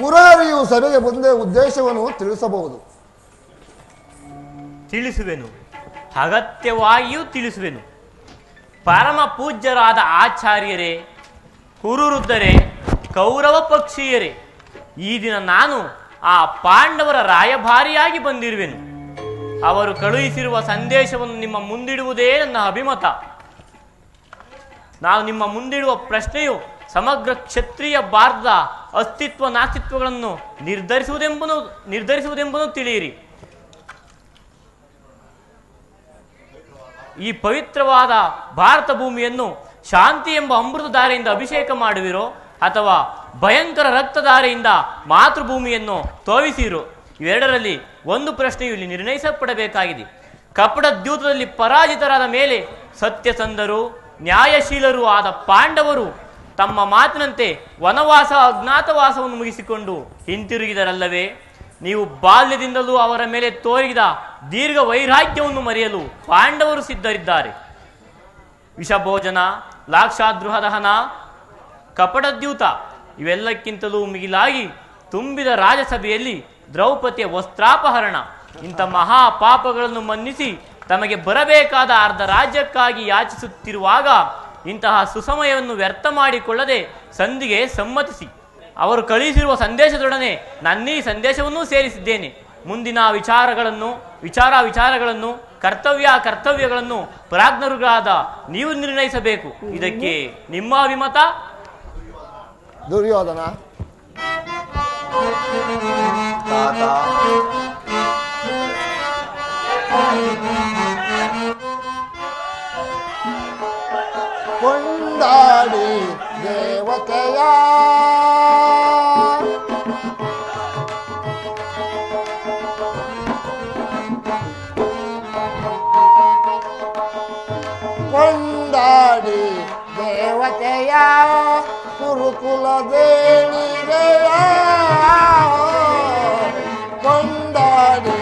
ಮುರಾರಿಯು ಸಭೆಗೆ ಬಂದ ಉದ್ದೇಶವನ್ನು ತಿಳಿಸಬಹುದು. ತಿಳಿಸುವೆನು, ಅಗತ್ಯವಾಗಿಯೂ ತಿಳಿಸುವೆನು. ಪರಮ ಪೂಜ್ಯರಾದ ಆಚಾರ್ಯರೇ, ಕುರುವೃದ್ಧರೇ, ಕೌರವ ಪಕ್ಷೀಯರೇ, ಈ ದಿನ ನಾನು ಆ ಪಾಂಡವರ ರಾಯಭಾರಿಯಾಗಿ ಬಂದಿರುವೆನು. ಅವರು ಕಳುಹಿಸಿರುವ ಸಂದೇಶವನ್ನು ನಿಮ್ಮ ಮುಂದಿಡುವುದೇ ನನ್ನ ಅಭಿಮತ. ನಾವು ನಿಮ್ಮ ಮುಂದಿಡುವ ಪ್ರಶ್ನೆಯು ಸಮಗ್ರ ಕ್ಷತ್ರಿಯ ಭಾರತದ ಅಸ್ತಿತ್ವ ನಾಸ್ತಿತ್ವಗಳನ್ನು ನಿರ್ಧರಿಸುವುದೆಂಬುದನ್ನು ತಿಳಿಯಿರಿ. ಈ ಪವಿತ್ರವಾದ ಭಾರತ ಭೂಮಿಯನ್ನು ಶಾಂತಿ ಎಂಬ ಅಮೃತಧಾರೆಯಿಂದ ಅಭಿಷೇಕ ಮಾಡುವಿರೋ ಅಥವಾ ಭಯಂಕರ ರಕ್ತಧಾರೆಯಿಂದ ಮಾತೃಭೂಮಿಯನ್ನು ತೋವಿಸಿರೋ? ಇವೆರಡರಲ್ಲಿ ಒಂದು ಪ್ರಶ್ನೆಯು ಇಲ್ಲಿ ನಿರ್ಣಯಿಸಲ್ಪಡಬೇಕಾಗಿದೆ. ಕಪಟ ದ್ಯೂತದಲ್ಲಿ ಪರಾಜಿತರಾದ ಮೇಲೆ ಸತ್ಯಸಂಧರು ನ್ಯಾಯಶೀಲರೂ ಆದ ಪಾಂಡವರು ತಮ್ಮ ಮಾತಿನಂತೆ ವನವಾಸ ಅಜ್ಞಾತವಾಸವನ್ನು ಮುಗಿಸಿಕೊಂಡು ಹಿಂತಿರುಗಿದರಲ್ಲವೇ? ನೀವು ಬಾಲ್ಯದಿಂದಲೂ ಅವರ ಮೇಲೆ ತೋರಿದ ದೀರ್ಘ ವೈರಾಗ್ಯವನ್ನು ಮರೆಯಲು ಪಾಂಡವರು ಸಿದ್ಧರಿದ್ದಾರೆ. ವಿಷಭೋಜನ, ಲಾಕ್ಷಾದ್ರೋಹ ದಹನ, ಕಪಟದ್ಯೂತ ಇವೆಲ್ಲಕ್ಕಿಂತಲೂ ಮಿಗಿಲಾಗಿ ತುಂಬಿದ ರಾಜಸಭೆಯಲ್ಲಿ ದ್ರೌಪದಿಯ ವಸ್ತ್ರಾಪಹರಣ ಇಂಥ ಮಹಾಪಾಪಗಳನ್ನು ಮನ್ನಿಸಿ ತಮಗೆ ಬರಬೇಕಾದ ಅರ್ಧ ರಾಜ್ಯಕ್ಕಾಗಿ ಯಾಚಿಸುತ್ತಿರುವಾಗ ಇಂತಹ ಸುಸಮಯವನ್ನು ವ್ಯರ್ಥ ಮಾಡಿಕೊಳ್ಳದೆ ಸಂಧಿಗೆ ಸಮ್ಮತಿಸಿ ಅವರು ಕಳುಹಿಸಿರುವ ಸಂದೇಶದೊಡನೆ ನನ್ನೀ ಸಂದೇಶವನ್ನೂ ಸೇರಿಸಿದ್ದೇನೆ. ಮುಂದಿನ ವಿಚಾರಗಳನ್ನು ಕರ್ತವ್ಯಗಳನ್ನು ಪ್ರಾಜ್ಞರುಗಳಾದ ನೀವು ನಿರ್ಣಯಿಸಬೇಕು. ಇದಕ್ಕೆ ನಿಮ್ಮ ಅಭಿಮತ? ದುರ್ಯೋಧನ, ತಾತ, ಕೊಂಡಾಡಿ ದೇವತೆಯ ಕೊಂಡಾಡಿ ದೇವತೆಯ ಕುರುಕುಲ ದೇಣಿಗೆಯ ಕೊಂಡಾಡಿ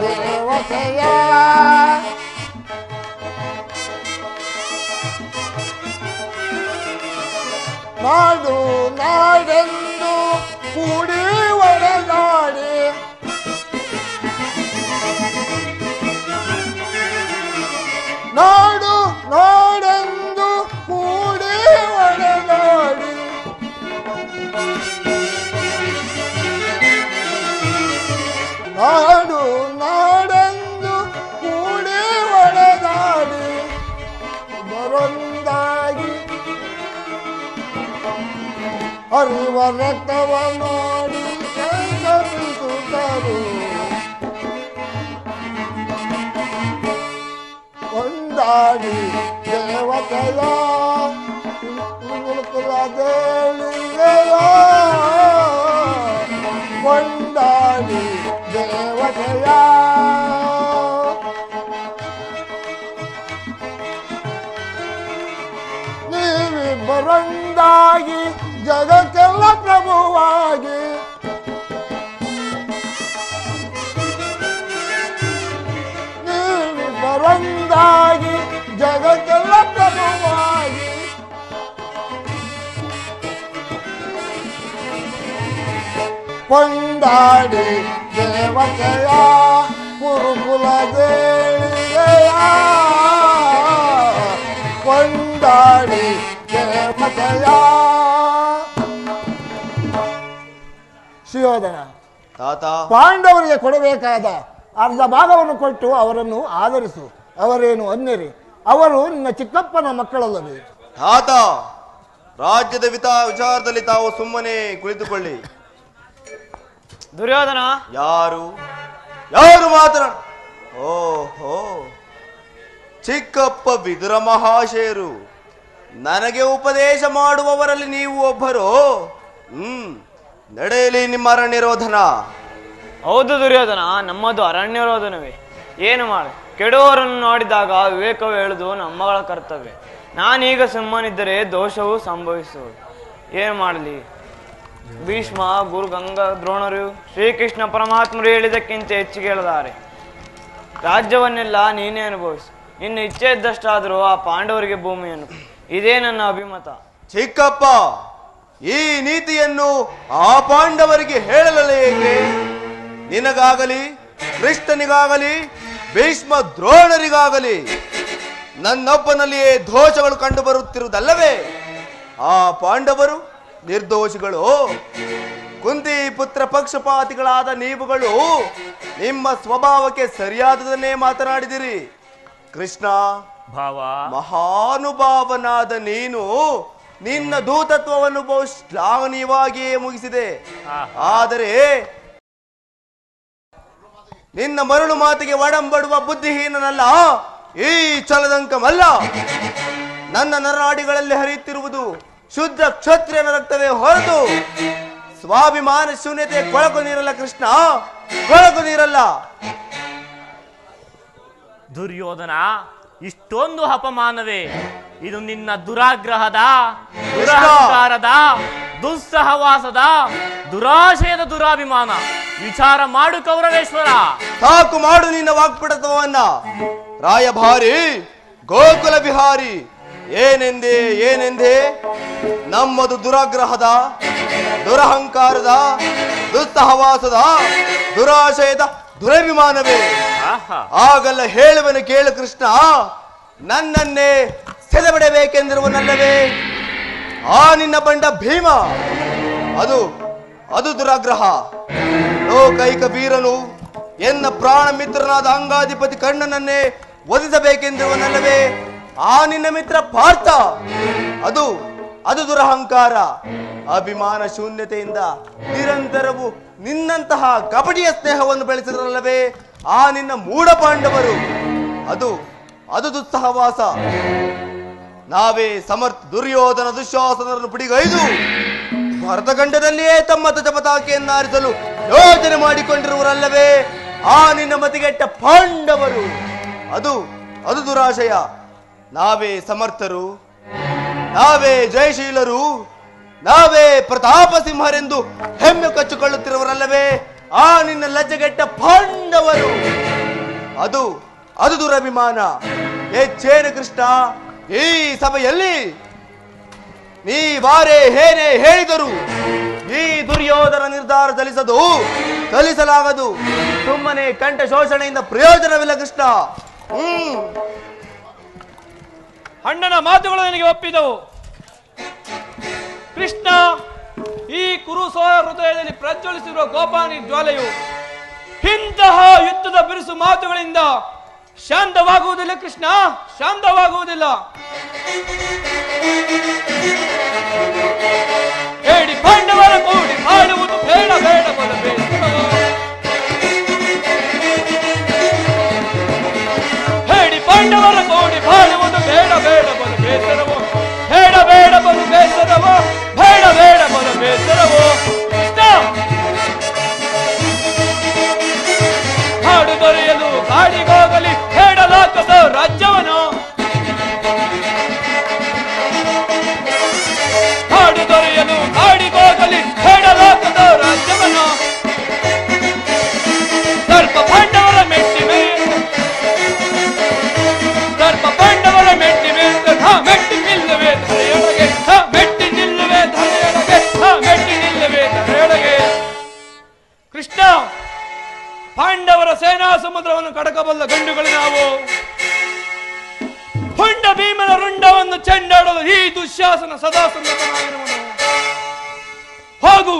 ದೇವತೆಯ ನಾಡು ನಾಡೆಂದು ಕೂಡಿ ಒಡೆದಾಡಿ ನಾಡು ನಾಡೆಂದು ಕೂಡಿ ಒಡೆದಾಡಿ ನಾಡು ನಾಡೆಂದು ಕೂಡಿ ಒಡೆದಾಡಿ ಬರೊಂದಾಗಿ ಹರಿವ ರಕ್ತವ ನೋಡಿ ಸಂತರಿಸುತ್ತರು ಕೊಂಡಾಡಿ ದೇವತೆಯ ದೇಳಿಗೆಯ ಕೊಂಡಾಡಿ ದೇವತೆಯ ನೀವಿಬ್ಬರೊಂದಾಗಿ ಜಗಕ್ಕೆಲ್ಲ ಪ್ರಭುವಾಗಿ ನೀವಿಬ್ಬರೊಂದಾಗಿ ಜಗಕ್ಕೆಲ್ಲ ಪ್ರಭುವಾಗಿ ಕೊಂಡಾಡಿ ದೇವತೆಯ ಕುರುಕುಲ ದೇಳಿಗೆಯ ಕೊಂಡಾಡಿ ದೇವತೆಯ. ಸುಯೋಧನ, ತಾತ, ಪಾಂಡವರಿಗೆ ಕೊಡಬೇಕಾದ ಅರ್ಧ ಭಾಗವನ್ನು ಕೊಟ್ಟು ಅವರನ್ನು ಆದರಿಸು. ಅವರೇನು ಅನ್ಯರಿ, ಅವರು ನಿನ್ನ ಚಿಕ್ಕಪ್ಪನ ಮಕ್ಕಳಲ್ಲವೇ? ತಾತ, ರಾಜ್ಯದ ವಿಚಾರದಲ್ಲಿ ತಾವು ಸುಮ್ಮನೆ ಕುಳಿತುಕೊಳ್ಳಿ. ದುರ್ಯೋಧನ, ಯಾರು ಮಾತನಾಡ? ಓಹೋ, ಚಿಕ್ಕಪ್ಪ ವಿದುರ ಮಹಾಶಯರು. ನನಗೆ ಉಪದೇಶ ಮಾಡುವವರಲ್ಲಿ ನೀವು ಒಬ್ಬರು. ನಡೆಯಲಿ ನಿಮ್ಮ ಅರಣ್ಯರೋಧನ. ಹೌದು ದುರ್ಯೋಧನ, ನಮ್ಮದು ಅರಣ್ಯರೋಧನವೇ. ಏನು ಮಾಡ, ಕೆಡುವವರನ್ನು ನೋಡಿದಾಗ ವಿವೇಕವೇ ಹೇಳುವುದು ನಮ್ಮಗಳ ಕರ್ತವ್ಯ. ನಾನೀಗ ಸುಮ್ಮನಿದ್ದರೆ ದೋಷವು ಸಂಭವಿಸುವುದು. ಏನು ಮಾಡಲಿ? ಭೀಷ್ಮ, ಗುರು ಗಂಗಾ ದ್ರೋಣರು, ಶ್ರೀಕೃಷ್ಣ ಪರಮಾತ್ಮರು ಹೇಳಿದಕ್ಕಿಂತ ಹೆಚ್ಚಿಗೆ ಹೇಳಿದ್ದಾರೆ. ರಾಜ್ಯವನ್ನೆಲ್ಲ ನೀನೇ ಅನುಭವಿಸು. ನಿನ್ನ ಇಚ್ಛೆ ಇದ್ದಷ್ಟಾದರೂ ಆ ಪಾಂಡವರಿಗೆ ಭೂಮಿಯನ್ನು. ಇದೇ ನನ್ನ ಅಭಿಮತ. ಚಿಕ್ಕಪ್ಪ, ಈ ನೀತಿಯನ್ನು ಆ ಪಾಂಡವರಿಗೆ ಹೇಳಲೇ ಏಕೆ? ನಿನಗಾಗಲಿ, ಕೃಷ್ಣನಿಗಾಗಲಿ, ಭೀಷ್ಮ ದ್ರೋಣರಿಗಾಗಲಿ ನನ್ನೊಬ್ಬನಲ್ಲಿಯೇ ದೋಷಗಳು ಕಂಡು ಬರುತ್ತಿರುವುದಲ್ಲವೇ? ಆ ಪಾಂಡವರು ನಿರ್ದೋಷಿಗಳು. ಕುಂತಿ ಪುತ್ರ ಪಕ್ಷಪಾತಿಗಳಾದ ನೀವುಗಳು ನಿಮ್ಮ ಸ್ವಭಾವಕ್ಕೆ ಸರಿಯಾದದನ್ನೇ ಮಾತನಾಡಿದಿರಿ. ಕೃಷ್ಣ, ಮಹಾನುಭಾವನಾದ ನೀನು ನಿನ್ನ ದೂತತ್ವವನ್ನು ಬಹು ಶ್ಲಾಘನೀಯವಾಗಿಯೇ ಮುಗಿಸಿದೆ. ಆದರೆ ನಿನ್ನ ಮರಳು ಮಾತಿಗೆ ಒಡಂಬಡುವ ಬುದ್ಧಿಹೀನನಲ್ಲ ಈ ಛಲದಂಕಮಲ್ಲ. ನನ್ನ ನರನಾಡಿಗಳಲ್ಲಿ ಹರಿಯುತ್ತಿರುವುದು ಶುದ್ಧ ಕ್ಷತ್ರಿಯನ ರಕ್ತವೇ ಹೊರತು ಸ್ವಾಭಿಮಾನ ಶೂನ್ಯತೆ ಕೊಳಕು ನೀರಲ್ಲ. ಕೃಷ್ಣ, ಕೊಳಕು ನೀರಲ್ಲ. ದುರ್ಯೋಧನ, ಇಷ್ಟೊಂದು ಅಪಮಾನವೇ? ಇದು ನಿನ್ನ ದುರಾಗ್ರಹದ, ದುರಹಂಕಾರದ, ದುಸ್ಸಹವಾಸದ, ದುರಾಶಯದ ದುರಾಭಿಮಾನ. ವಿಚಾರ ಮಾಡು ಕೌರವೇಶ್ವರ. ಸಾಕು ಮಾಡು ನಿನ್ನ ವಾಕ್ಪಟತ್ವವನ್ನ. ರಾಯಭಾರಿ, ಗೋಕುಲ ಬಿಹಾರಿ, ಏನೆಂದೇ? ನಮ್ಮದು ದುರಾಗ್ರಹದ, ದುರಹಂಕಾರದ, ದುಸ್ಸಹವಾಸದ, ದುರಾಶಯದ ದುರಭಿಮಾನವೇ. ಆಗಲ್ಲ ಹೇಳುವನು ಕೇಳು ಕೃಷ್ಣ. ನನ್ನನ್ನೇ ಸೆದೆಬಿಡಬೇಕೆಂದಿರುವನಲ್ಲವೇ ಆ ನಿನ್ನ ಬಂಡ ಭೀಮ? ಅದು ದುರಾಗ್ರಹ. ಲೋಕೈಕ ವೀರನು, ಎನ್ನ ಪ್ರಾಣ ಮಿತ್ರನಾದ ಅಂಗಾಧಿಪತಿ ಕರ್ಣನನ್ನೇ ವಧಿಸಬೇಕೆಂದಿರುವನಲ್ಲವೇ ಆ ನಿನ್ನ ಮಿತ್ರ ಪಾರ್ಥ? ಅದು ಅದು ದುರಹಂಕಾರ, ಅಭಿಮಾನ ಶೂನ್ಯತೆಯಿಂದ ನಿರಂತರವು ನಿನ್ನಂತಹ ಕಪಟಿಯ ಸ್ನೇಹವನ್ನು ಬೆಳೆಸಿದ್ರಲ್ಲವೇ ಆ ನಿನ್ನ ಮೂಢ ಪಾಂಡವರು. ಅದು ಅದು ದುಸ್ಸಹವಾಸ. ನಾವೇ ಸಮರ್ಥ ದುರ್ಯೋಧನ ದುಶ್ಯಾಸನರನ್ನು piಡಿಗೈದು ಭರತಖಂಡದಲ್ಲಿಯೇ ತಮ್ಮ ಧ್ವಜ ಪತಾಕೆಯನ್ನು ಆರಿಸಲು ಯೋಜನೆ ಮಾಡಿಕೊಂಡಿರುವರಲ್ಲವೇ ಆ ನಿನ್ನ ಮತಿಗೆಟ್ಟ ಪಾಂಡವರು. ಅದು ಅದು ದುರಾಶಯ. ನಾವೇ ಸಮರ್ಥರು, ನಾವೇ ಜಯಶೀಲರು, ನಾವೇ ಪ್ರತಾಪ ಸಿಂಹರೆಂದು ಹೆಮ್ಮೆ ಕಚ್ಚಿಕೊಳ್ಳುತ್ತಿರುವರಲ್ಲವೇ ಆ ನಿನ್ನ ಲಜ್ಜೆಗೆಟ್ಟ ಪಾಂಡವರು. ಅದು ಅದು ದುರಭಿಮಾನ. ಹೆಚ್ಚೇನು ಕೃಷ್ಣ, ಈ ಸಭೆಯಲ್ಲಿ ನೀ ಬಾರೆ ಏನೇ ಹೇಳಿದರು ಈ ದುರ್ಯೋಧನ ನಿರ್ಧಾರ ಚಲಿಸಲಾಗದು. ಸುಮ್ಮನೆ ಕಂಠ ಶೋಷಣೆಯಿಂದ ಪ್ರಯೋಜನವಿಲ್ಲ ಕೃಷ್ಣ. ಅಣ್ಣನ ಮಾತುಗಳು ನನಗೆ ಒಪ್ಪಿದವು. ಕೃಷ್ಣ, ಈ ಕುರುಸೋರ ಹೃದಯದಲ್ಲಿ ಪ್ರಜ್ವಲಿಸಿರುವ ಗೋಪಾನಿ ಜ್ವಾಲೆಯು ಇಂತಹ ಯುದ್ಧದ ಬಿರುಸು ಮಾತುಗಳಿಂದ ಶಾಂತವಾಗುವುದಿಲ್ಲ ಕೃಷ್ಣ, ಶಾಂತವಾಗುವುದಿಲ್ಲ. ಹೇಳಿ ಪಾಂಡವರ ಕೂಡಿ ಆಡುವುದು ಬೇಡ ಬೇಡ ಬಲ ಬೇಡ. ಹೇಳಿ ಪಾಂಡವರ ಕೂಡಿ ಬಾಳುವುದು ಬೇಡ ಬೇಡ ಬಲು ಬೇಸರವೋ, ಬೇಡ ಬೇಡ ಬಲು ಬೇಸರವೋ, ಬೇಡ ಬೇಡ ಬಲು ಬೇಸರವೋ. ಹಾಡು ದೊರೆಯಲು ಕಾಡಿಗೋಗಲಿ ಹೇಳಲಾಗದ ರಾಜ್ಯವನು, ಹಾಡು ದೊರೆಯಲು ಕಾಡಿಗೋಗಲಿ ಹೇಳಲಾಗದ ರಾಜ್ಯವನು. ಸರ್ಪ ಪಾಂಡವರ ಮೆಟ್ಟಿಮೆ, ಸರ್ಪ ಪಾಂಡವರ ಮೆಟ್ಟಿಮೆ, ಮೆಟ್ಟಿ ನಿಲ್ಲುವೆ ಧರೆಯೊಳಗೆ, ಮೆಟ್ಟಿ ನಿಲ್ಲುವೆ ಧರೆಯೊಳಗೆ, ಮೆಟ್ಟಿ ನಿಲ್ಲುವೆ ಧರೆಯೊಳಗೆ. ಕೃಷ್ಣ, ಪಾಂಡವರ ಸೇನಾ ಸಮುದ್ರವನ್ನು ಕಡಕಬಲ್ಲ ಗಂಡುಗಳು ನಾವು. ಪುಂಡ ಭೀಮನ ರುಂಡವನ್ನು ಚೆಂಡಾಡಲು ಈ ದುಶ್ಯಾಸನ ಸದಾ ಸನ್ನದ್ಧನಾಗಿರುವನು. ಹೋಗು,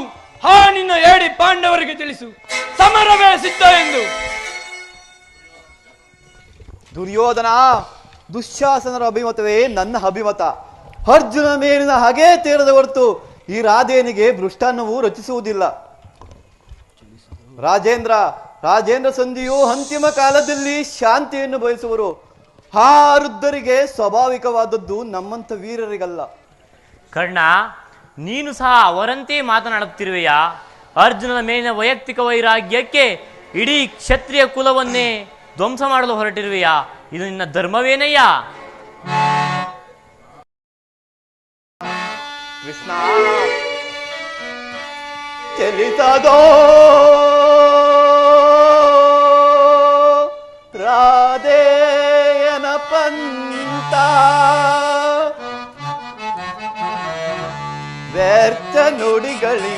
ಆ ನಿನ್ನ ಹೇಳಿ ಪಾಂಡವರಿಗೆ ತಿಳಿಸು, ಸಮರವೇ ಸಿದ್ಧ ಎಂದು. ದುರ್ಯೋಧನ, ದುಶ್ಯಾಸನರ ಅಭಿಮತವೇ ನನ್ನ ಅಭಿಮತ. ಅರ್ಜುನ ಮೇಲಿನ ಹಾಗೆ ತೀರದ ಹೊರತು ಈ ರಾಧೇನಿಗೆ ಮೃಷ್ಟಾನ್ನವು ರಚಿಸುವುದಿಲ್ಲ. ರಾಜೇಂದ್ರ ಸಂಧಿಯು ಅಂತಿಮ ಕಾಲದಲ್ಲಿ ಶಾಂತಿಯನ್ನು ಬಯಸುವರು. ಆ ವೃದ್ಧರಿಗೆ ಸ್ವಾಭಾವಿಕವಾದದ್ದು ನಮ್ಮಂಥ ವೀರರಿಗಲ್ಲ. ಕರ್ಣ, ನೀನು ಸಹ ಅವರಂತೆ ಮಾತನಾಡುತ್ತಿರುವೆಯಾ? ಅರ್ಜುನನ ಮೇಲಿನ ವೈಯಕ್ತಿಕ ವೈರಾಗ್ಯಕ್ಕೆ ಇಡೀ ಕ್ಷತ್ರಿಯ ಕುಲವನ್ನೇ ಧ್ವಂಸ ಮಾಡಲು ಹೊರಟಿರುವೆಯಾ? ಇದು ನಿನ್ನ ಧರ್ಮವೇನಯ್ಯ? ಕೃಷ್ಣ, ಚಲಿಸದೋ ರಾಧೇಯನ ಪಂತ, ವ್ಯರ್ಥ ನುಡಿಗಳಿ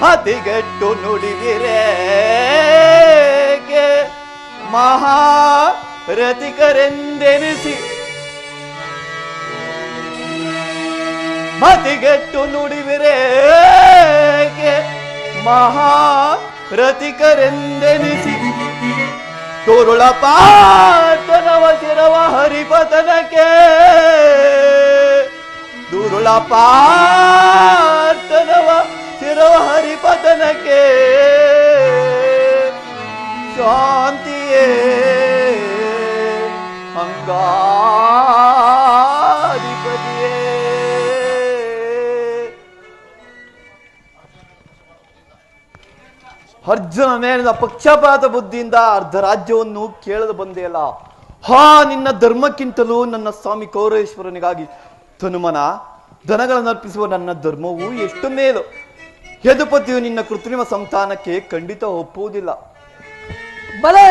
ಅತಿಗಟ್ಟು ನುಡಿವಿರೇಕೆ ಮಹಾರಥಿಕರೆಂದೆನಿಸಿ, ಮತಿಗೆಟ್ಟು ನುಡಿವಿರೇಕೆ ಮಹಾರಥಿಕರೆಂದೆನಿಸಿ, ತೋರುಳ ಪಾತನವ ಶಿರವ ಹರಿಪತನಕ್ಕೆ, ದುರುಳ ಪಾತನವ ಶಿರವ ಹರಿಪತನಕ್ಕೆ, ಶಾಂತಿಯೇ ಅಂಗಾಧಿಪತಿಯೇ. ಅರ್ಜುನ ಮೇಲಿನ ಪಕ್ಷಪಾತ ಬುದ್ಧಿಯಿಂದ ಅರ್ಧ ರಾಜ್ಯವನ್ನು ಕೇಳಲು ಬಂದೆಯಲ್ಲ. ನಿನ್ನ ಧರ್ಮಕ್ಕಿಂತಲೂ ನನ್ನ ಸ್ವಾಮಿ ಕೌರವೇಶ್ವರನಿಗಾಗಿ ತನುಮನ ದನಗಳನ್ನು ಅರ್ಪಿಸುವ ನನ್ನ ಧರ್ಮವು ಎಷ್ಟು ಮೇಲು. ಯದುಪತಿಯು ನಿನ್ನ ಕೃತ್ರಿಮ ಸಂತಾನಕ್ಕೆ ಖಂಡಿತ ಒಪ್ಪುವುದಿಲ್ಲ. ಬಲೆ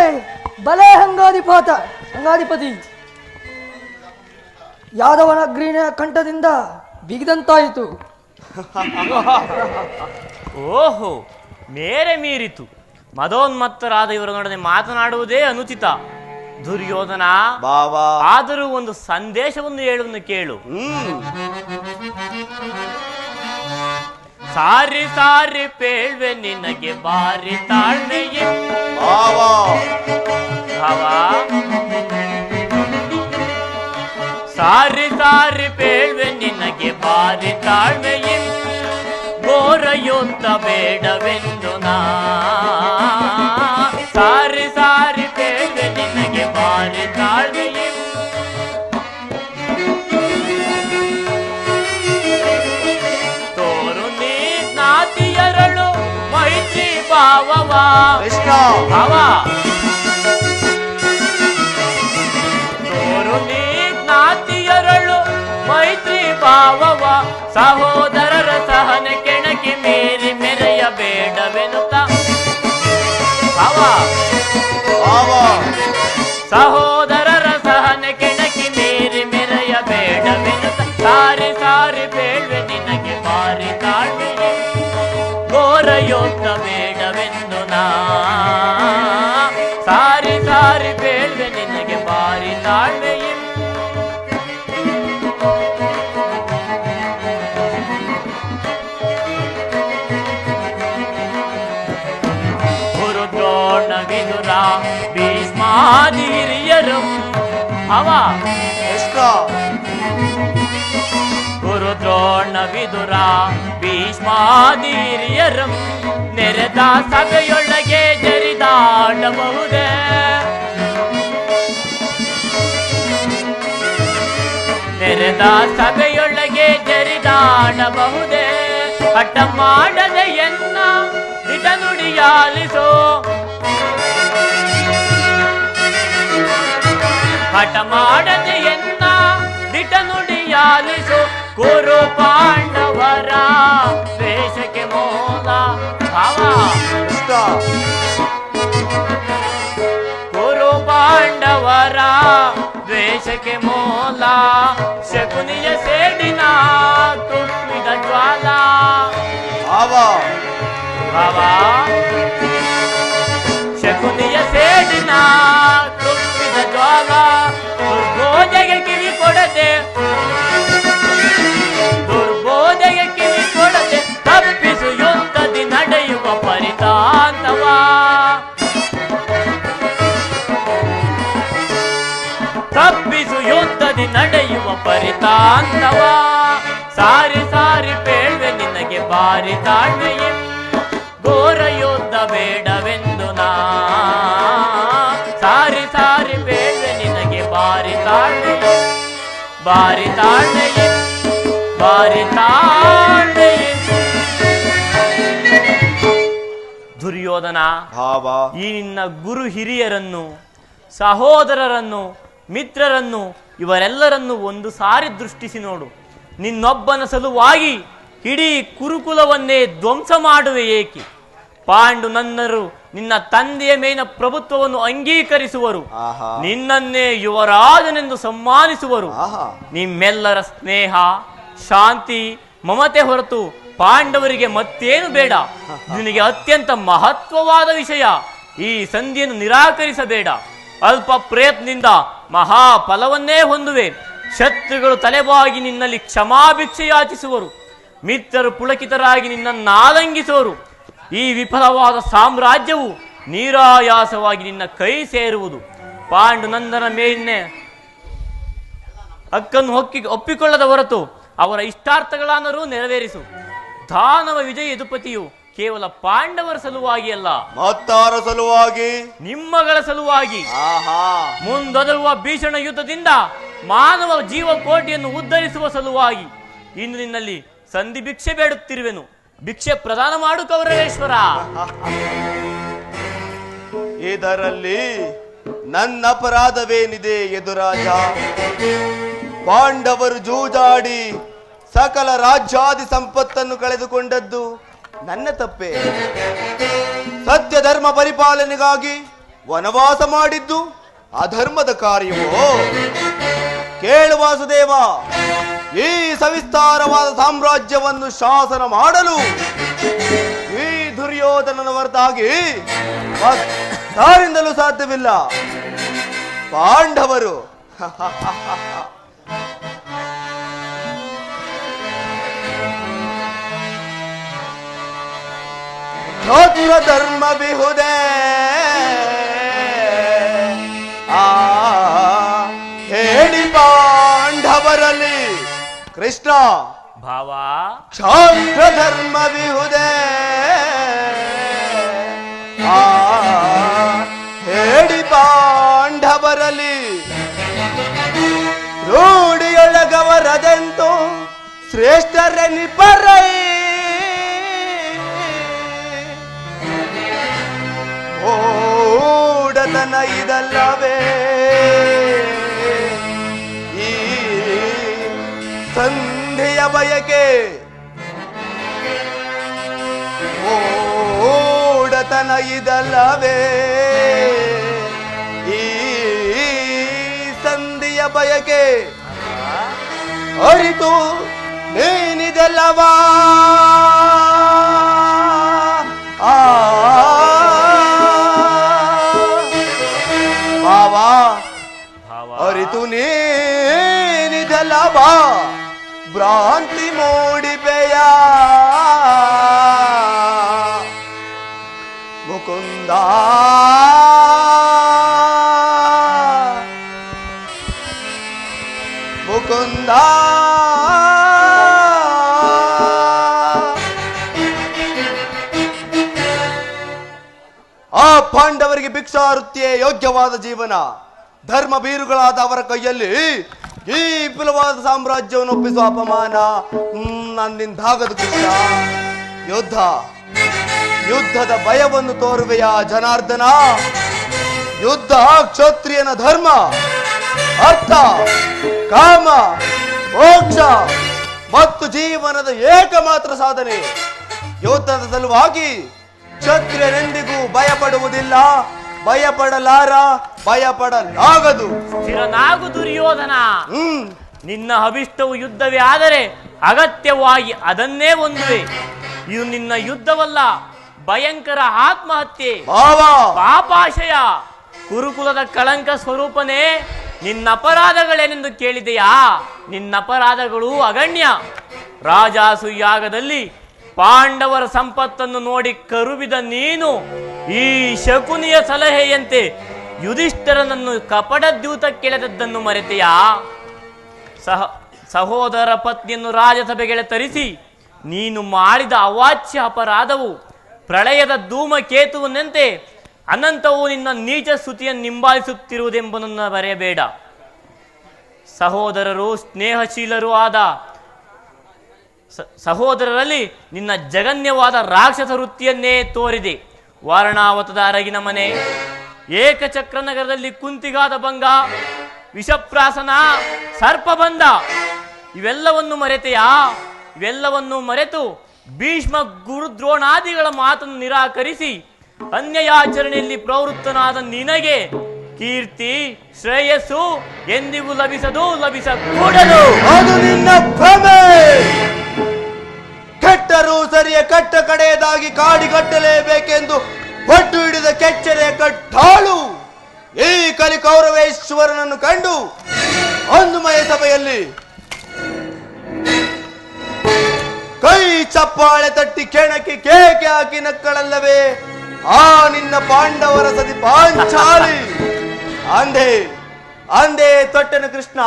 ಬಲೆ ಅಂಗಾಧಿಪತಿ, ಯಾದವನ ಅಗ್ನಿಯ ಕಂಠದಿಂದ ಬಿಗಿದಂತಾಯಿತು. ಓಹೋ, ಮೇರೆ ಮೀರಿತು. ಮದೋನ್ಮತ್ತರಾದ ಇವರೊಡನೆ ಮಾತನಾಡುವುದೇ ಅನುಚಿತ. ದುರ್ಯೋಧನ, ಬಾವಾ, ಆದರೂ ಒಂದು ಸಂದೇಶವನ್ನು ಹೇಳುವುದನ್ನು ಕೇಳು. ಸಾರಿ ಸಾರಿ ಪೇಳ್ವೆ ನಿನಗೆ ಬಾರಿ ತಾಳ್ಮೆಯೇ ಭಾವ ಭಾವ ಸಾರಿ ಸಾರಿ ಪೇಳ್ವೆ ನಿನಗೆ ಬಾರಿ ತಾಳ್ಮೆಯೇ ಘೋರಯುದ್ಧ ಬೇಡವೆಂದು ನಾ ಸಾರಿ ಸಾರಿ ಪೇಳ್ವೆ ನಿನಗೆ ಬಾರಿ ತಾಳ್ಮೆಯೇ ತೋರು ನೀ ಜ್ಞಾತಿಯರಳು ಮೈತ್ರಿ ಭಾವವ ಕೃಷ್ಣ ಭಾವ ತೋರು ನೀ ಜ್ಞಾತಿಯರಳು ಮೈತ್ರಿ ಭಾವವ ಸಹೋದರರ ಸಹನೆ ಕೆಣಕಿ ಮೀರಿ ಮೆರೆಯ ಬೇಡವೆನುತ್ತ ಭಾವ ಭಾವ ಸಹೋದರರ ಸಹನೆ ಕೆಣಕಿ ಮೀರಿ ಮೆರೆಯ ಬೇಡವೆನುತ್ತ ಸಾರಿ ಸಾರಿ ಬೇಡ್ವೆ ನಿನಗೆ ಬಾರಿ ತಾಳ್ಮೆಯೇ ಘೋರ ಯೋಧ ಬೇಡವೆಂದು ನಾ ಸಾರಿ ಸಾರಿ ಬೇಡ್ವೆ ನಿನಗೆ ಬಾರಿ ತಾಳ್ಮೆಯೇ ಗುರುದ್ರೋಣ ವಿದುರ ಭೀಷ್ಮಾದಿ ಹಿರಿಯರು ಅವ ಕೃಷ್ಣ ಗುರುದ್ರೋಣ ವಿದುರ ಭೀಷ್ಮಾದಿ ಹಿರಿಯರು ನೆರೆದ ಸಭೆಯೊಳಗೆ ಜರಿದಾಡಬಹುದೇ ನೆರೆದ ಸಭೆಯೊಳಗೆ ಜರಿದಾಡಬಹುದೇ ಹಠ ಮಾಡದೆ ಎನ್ನ ದಿಟ ನುಡಿಯಾಲಿಸೋ ಹಠ ಮಾಡದೆ ಎನ್ನ ದಿಟ ನುಡಿಯಾಲಿಸೋ ಕುರು ಪಾಂಡವರ ವೇಷಕ್ಕೆ ಮೂಲ ಭಾವ ಕೃಷ್ಣ ಕುರು ಪಾಂಡವರ ದ್ವೇಷಕ್ಕೆ ಮೂಲ ಶಕುನಿಯ ಸೇಡಿನ ತುಪ್ಪಿದ ಜ್ವಾಲ ಭಾವ ಭಾವ ಶಕುನಿಯ ಸೇಡಿನ ತುಪ್ಪಿದ ಜ್ವಾಲ ದುರ್ಬೋಧೆಗೆ ಕಿವಿ ಕೊಡದೆ ದುರ್ಬೋಧೆಗೆ ಕಿವಿ ಕೊಡದೆ ತಪ್ಪಿಸು ಯುದ್ಧದಿ ನಡೆಯುವ ಪರಿತಾಂತವ ತಪ್ಪಿಸು ಯುದ್ಧದಿ ನಡೆಯುವ ಪರಿತಾಂತವ ಸಾರಿ ಸಾರಿ ಬೇಡ್ವೆ ನಿನಗೆ ಬಾರಿ ತಾಳ್ಮೆಯೇ ಘೋರ ಯುದ್ಧ ಬೇಡವೆಂದು ನಾ ಸಾರಿ ಸಾರಿ ಬೇಡ್ವೆ ನಿನಗೆ ಬಾರಿ ತಾಳ್ಮೆಯೇ ಬಾರಿ ತಾಳ್ಮೆಯೇ ಬಾರಿ ತಾಳ್ಮೆಯೇ ದುರ್ಯೋಧನ ಭಾವ ಈ ನಿನ್ನ ಗುರು ಹಿರಿಯರನ್ನು ಸಹೋದರರನ್ನು ಮಿತ್ರರನ್ನು ಇವರೆಲ್ಲರನ್ನು ಒಂದು ಸಾರಿ ದೃಷ್ಟಿಸಿ ನೋಡು. ನಿನ್ನೊಬ್ಬನ ಸಲುವಾಗಿ ಇಡೀ ಕುರುಕುಲವನ್ನೇ ಧ್ವಂಸ ಮಾಡುವೆ ಏಕೆ? ಪಾಂಡು ನನ್ನರು ನಿನ್ನ ತಂದೆಯ ಮೇಲಿನ ಪ್ರಭುತ್ವವನ್ನು ಅಂಗೀಕರಿಸುವರು, ಆಹಾ. ನಿನ್ನನ್ನೇ ಯುವರಾಜನೆಂದು ಸನ್ಮಾನಿಸುವರು. ಆಹಾ. ನಿಮ್ಮೆಲ್ಲರ ಸ್ನೇಹ ಶಾಂತಿ ಮಮತೆ ಹೊರತು ಪಾಂಡವರಿಗೆ ಮತ್ತೇನು ಬೇಡ. ನಿನಗೆ ಅತ್ಯಂತ ಮಹತ್ವವಾದ ವಿಷಯ, ಈ ಸಂಧಿಯನ್ನು ನಿರಾಕರಿಸಬೇಡ. ಅಲ್ಪ ಪ್ರಯತ್ನದಿಂದ ಮಹಾಫಲವನ್ನೇ ಹೊಂದುವೆ. ಶತ್ರುಗಳು ತಲೆಬಾಗಿ ನಿನ್ನಲ್ಲಿ ಕ್ಷಮಾಭಿಕ್ಷೆ ಯಾಚಿಸುವರು, ಮಿತ್ರರು ಪುಳಕಿತರಾಗಿ ನಿನ್ನನ್ನು ಆಲಂಗಿಸುವರು. ಈ ವಿಫಲವಾದ ಸಾಮ್ರಾಜ್ಯವು ನೀರಾಯಾಸವಾಗಿ ನಿನ್ನ ಕೈ ಸೇರುವುದು. ಪಾಂಡು ನಂದನ ಮೇಲಿನ ಹಕ್ಕನ್ನು ಒಪ್ಪಿಕೊಳ್ಳದ ಹೊರತು ಅವರ ಇಷ್ಟಾರ್ಥಗಳಾದರೂ ನೆರವೇರಿಸು. ದಾನವ ವಿಜಯ ಯದುಪತಿಯು ಕೇವಲ ಪಾಂಡವರ ಸಲುವಾಗಿ ಅಲ್ಲ, ಮತ್ತಾರ ಸಲುವಾಗಿ, ನಿಮ್ಮಗಳ ಸಲುವಾಗಿ. ಆಹಾ. ಮುಂದೊದರುವ ಭೀಷಣ ಯುದ್ಧದಿಂದ ಮಾನವ ಜೀವಕೋಟಿಯನ್ನು ಉದ್ಧರಿಸುವ ಸಲುವಾಗಿ ಇನ್ನು ನಿನ್ನಲ್ಲಿ ಸಂಧಿ ಭಿಕ್ಷೆ ಬೇಡುತ್ತಿರುವೆನು. ಭಿಕ್ಷೆ ಪ್ರದಾನ ಮಾಡು ಕೌರವೇಶ್ವರ. ಇದರಲ್ಲಿ ನನ್ನ ಅಪರಾಧವೇನಿದೆ ಯದುರಾಜ? ಪಾಂಡವರು ಜೂಜಾಡಿ ಸಕಲ ರಾಜ್ಯಾದಿ ಸಂಪತ್ತನ್ನು ಕಳೆದುಕೊಂಡದ್ದು ನನ್ನ ತಪ್ಪೆ. ಸತ್ಯ ಧರ್ಮ ಪರಿಪಾಲನೆಗಾಗಿ ವನವಾಸ ಮಾಡಿದ್ದು ಅಧರ್ಮದ ಕಾರ್ಯವೋ? ಕೇಳು ವಾಸುದೇವ, ಈ ಸವಿಸ್ತಾರವಾದ ಸಾಮ್ರಾಜ್ಯವನ್ನು ಶಾಸನ ಮಾಡಲು ಈ ದುರ್ಯೋಧನನ ಹೊರತಾಗಿ ಯಾರಿಂದಲೂ ಸಾಧ್ಯವಿಲ್ಲ. ಪಾಂಡವರು ಕ್ಷೋತ್ರ ಧರ್ಮ ಬಿಹುದೇ ಹೇಳಿ ಪಾಂಡವರಲ್ಲಿ ಕೃಷ್ಣ ಭಾವ ಕ್ಷಾತ್ರ ಧರ್ಮ ಬಿಹುದೇ ಹೇಳಿ ಪಾಂಡವರಲ್ಲಿ ರೂಢಿಯೊಳಗವರದೆಂತೂ ಶ್ರೇಷ್ಠರೆನಿಪರೈ ಓಡತನ ಇದಲ್ಲವೇ ಈ ಸಂಧಿಯ ಬಯಕೆ ಓಡತನ ಇದಲ್ಲವೇ ಈ ಸಂಧಿಯ ಬಯಕೆ ಅರಿತು ನೀನಿದಲ್ಲವಾ ಬಾವಾ ಅರಿತು ನೀನಿದಲ್ಲವಾ ಭ್ರಾಂತಿ ಮೂಡಿಪೆಯ ಮುಕುಂದ ಮುಕುಂದ ಆ ಪಾಂಡವರಿಗೆ ಭಿಕ್ಷಾವೃತ್ತಿಯೇ ಯೋಗ್ಯವಾದ ಜೀವನ. ಧರ್ಮ ಬೀರುಗಳಾದ ಅವರ ಕೈಯಲ್ಲಿ ಈ ವಿಪುಲವಾದ ಸಾಮ್ರಾಜ್ಯವನ್ನು ಒಪ್ಪಿಸುವ ಅಪಮಾನ ನನ್ನಿಂದಾಗದು ಕೃಷ್ಣ. ಯುದ್ಧದ ಭಯವನ್ನು ತೋರುವೆಯ ಜನಾರ್ದನ? ಯುದ್ಧ ಕ್ಷತ್ರಿಯನ ಧರ್ಮ, ಅರ್ಥ, ಕಾಮ, ಮೋಕ್ಷ ಮತ್ತು ಜೀವನದ ಏಕಮಾತ್ರ ಸಾಧನೆ. ಯುದ್ಧದ ಸಲುವಾಗಿ ಕ್ಷತ್ರಿಯನೆಂದಿಗೂ ಭಯಪಡುವುದಿಲ್ಲ, ಭಯಪಡಲಾರ, ಭಯಪಡಲಾಗದು. ಸ್ಥಿರನಾಗು ದುರ್ಯೋಧನ. ನಿನ್ನ ಅಭಿಷ್ಟವು ಯುದ್ಧವೇ ಆದರೆ ಅಗತ್ಯವಾಗಿ ಅದನ್ನೇ ಹೊಂದುವೆ. ಇದು ನಿನ್ನ ಯುದ್ಧವಲ್ಲ, ಭಯಂಕರ ಆತ್ಮಹತ್ಯೆ, ಪಾಪಾಶಯ. ಕುರುಕುಲದ ಕಳಂಕ ಸ್ವರೂಪನೇ, ನಿನ್ನ ಅಪರಾಧಗಳೇನೆಂದು ಕೇಳಿದೆಯಾ? ನಿನ್ನ ಅಪರಾಧಗಳು ಅಗಣ್ಯ. ರಾಜಾಸುಯಾಗದಲ್ಲಿ ಪಾಂಡವರ ಸಂಪತ್ತನ್ನು ನೋಡಿ ಕರುಬಿದ ನೀನು ಈ ಶಕುನಿಯ ಸಲಹೆಯಂತೆ ಯುಧಿಷ್ಠರನನ್ನು ಕಪಟ ದ್ಯೂತಕ್ಕೆಳೆದದ್ದನ್ನು ಮರೆತೆಯಾ? ಸಹೋದರ ಪತ್ನಿಯನ್ನು ರಾಜಸಭೆಗೆ ತರಿಸಿ ನೀನು ಮಾಡಿದ ಅವಾಚ್ಯ ಅಪರಾಧವು ಪ್ರಳಯದ ಧೂಮಕೇತುವಿನಂತೆ ಅನಂತವು ನಿನ್ನ ನೀಚ ಸ್ತುತಿಯನ್ನು ನಿಂಬಾಲಿಸುತ್ತಿರುವುದೆಂಬುದನ್ನು ಬರೆಯಬೇಡ. ಸಹೋದರರು ಸ್ನೇಹಶೀಲರೂ ಆದ ಸಹೋದರರಲ್ಲಿ ನಿನ್ನ ಜಗನ್ಯವಾದ ರಾಕ್ಷಸ ವೃತ್ತಿಯನ್ನೇ ತೋರಿದೆ. ವಾರಣಾವತದ ಅರಗಿನ ಮನೆ, ಏಕಚಕ್ರ ನಗರದಲ್ಲಿ ಕುಂತಿಗಾದ ಭಂಗ, ವಿಷಪ್ರಾಸನ, ಸರ್ಪಬಂಧ ಇವೆಲ್ಲವನ್ನು ಮರೆತೆಯಾ? ಇವೆಲ್ಲವನ್ನು ಮರೆತು ಭೀಷ್ಮ ಗುರುದ್ರೋಣಾದಿಗಳ ಮಾತನ್ನು ನಿರಾಕರಿಸಿ ಅನ್ಯಯಾಚರಣೆಯಲ್ಲಿ ಪ್ರವೃತ್ತನಾದ ನಿನಗೆ ಕೀರ್ತಿ ಶ್ರೇಯಸ್ಸು ಎಂದಿಗೂ ಲಭಿಸಕೂಡದು. ಅದು ನಿನ್ನ ಭ್ರಮೆ. ಕೆಟ್ಟರೂ ಸರಿಯ ಕಟ್ಟ ಕಡೆಯದಾಗಿ ಕಾಡಿಗಟ್ಟಲೇಬೇಕೆಂದು ಒಟ್ಟು ಹಿಡಿದ ಕೆಚ್ಚರೆಯ ಕಟ್ಟಾಳು ಈ ಕಲಿಕೌರವೇಶ್ವರನನ್ನು ಕಂಡು ಒಂದುಮಯ ಸಭೆಯಲ್ಲಿ ಕೈ ಚಪ್ಪಾಳೆ ತಟ್ಟಿ ಕೆಣಕಿ ಕೇಕೆ ಹಾಕಿ ನಕ್ಕಳಲ್ಲವೇ ಆ ನಿನ್ನ ಪಾಂಡವರ ಸತಿ ಪಾಂಚಾಲಿ. ಅಂದೇ ತೊಟ್ಟನ ಕೃಷ್ಣ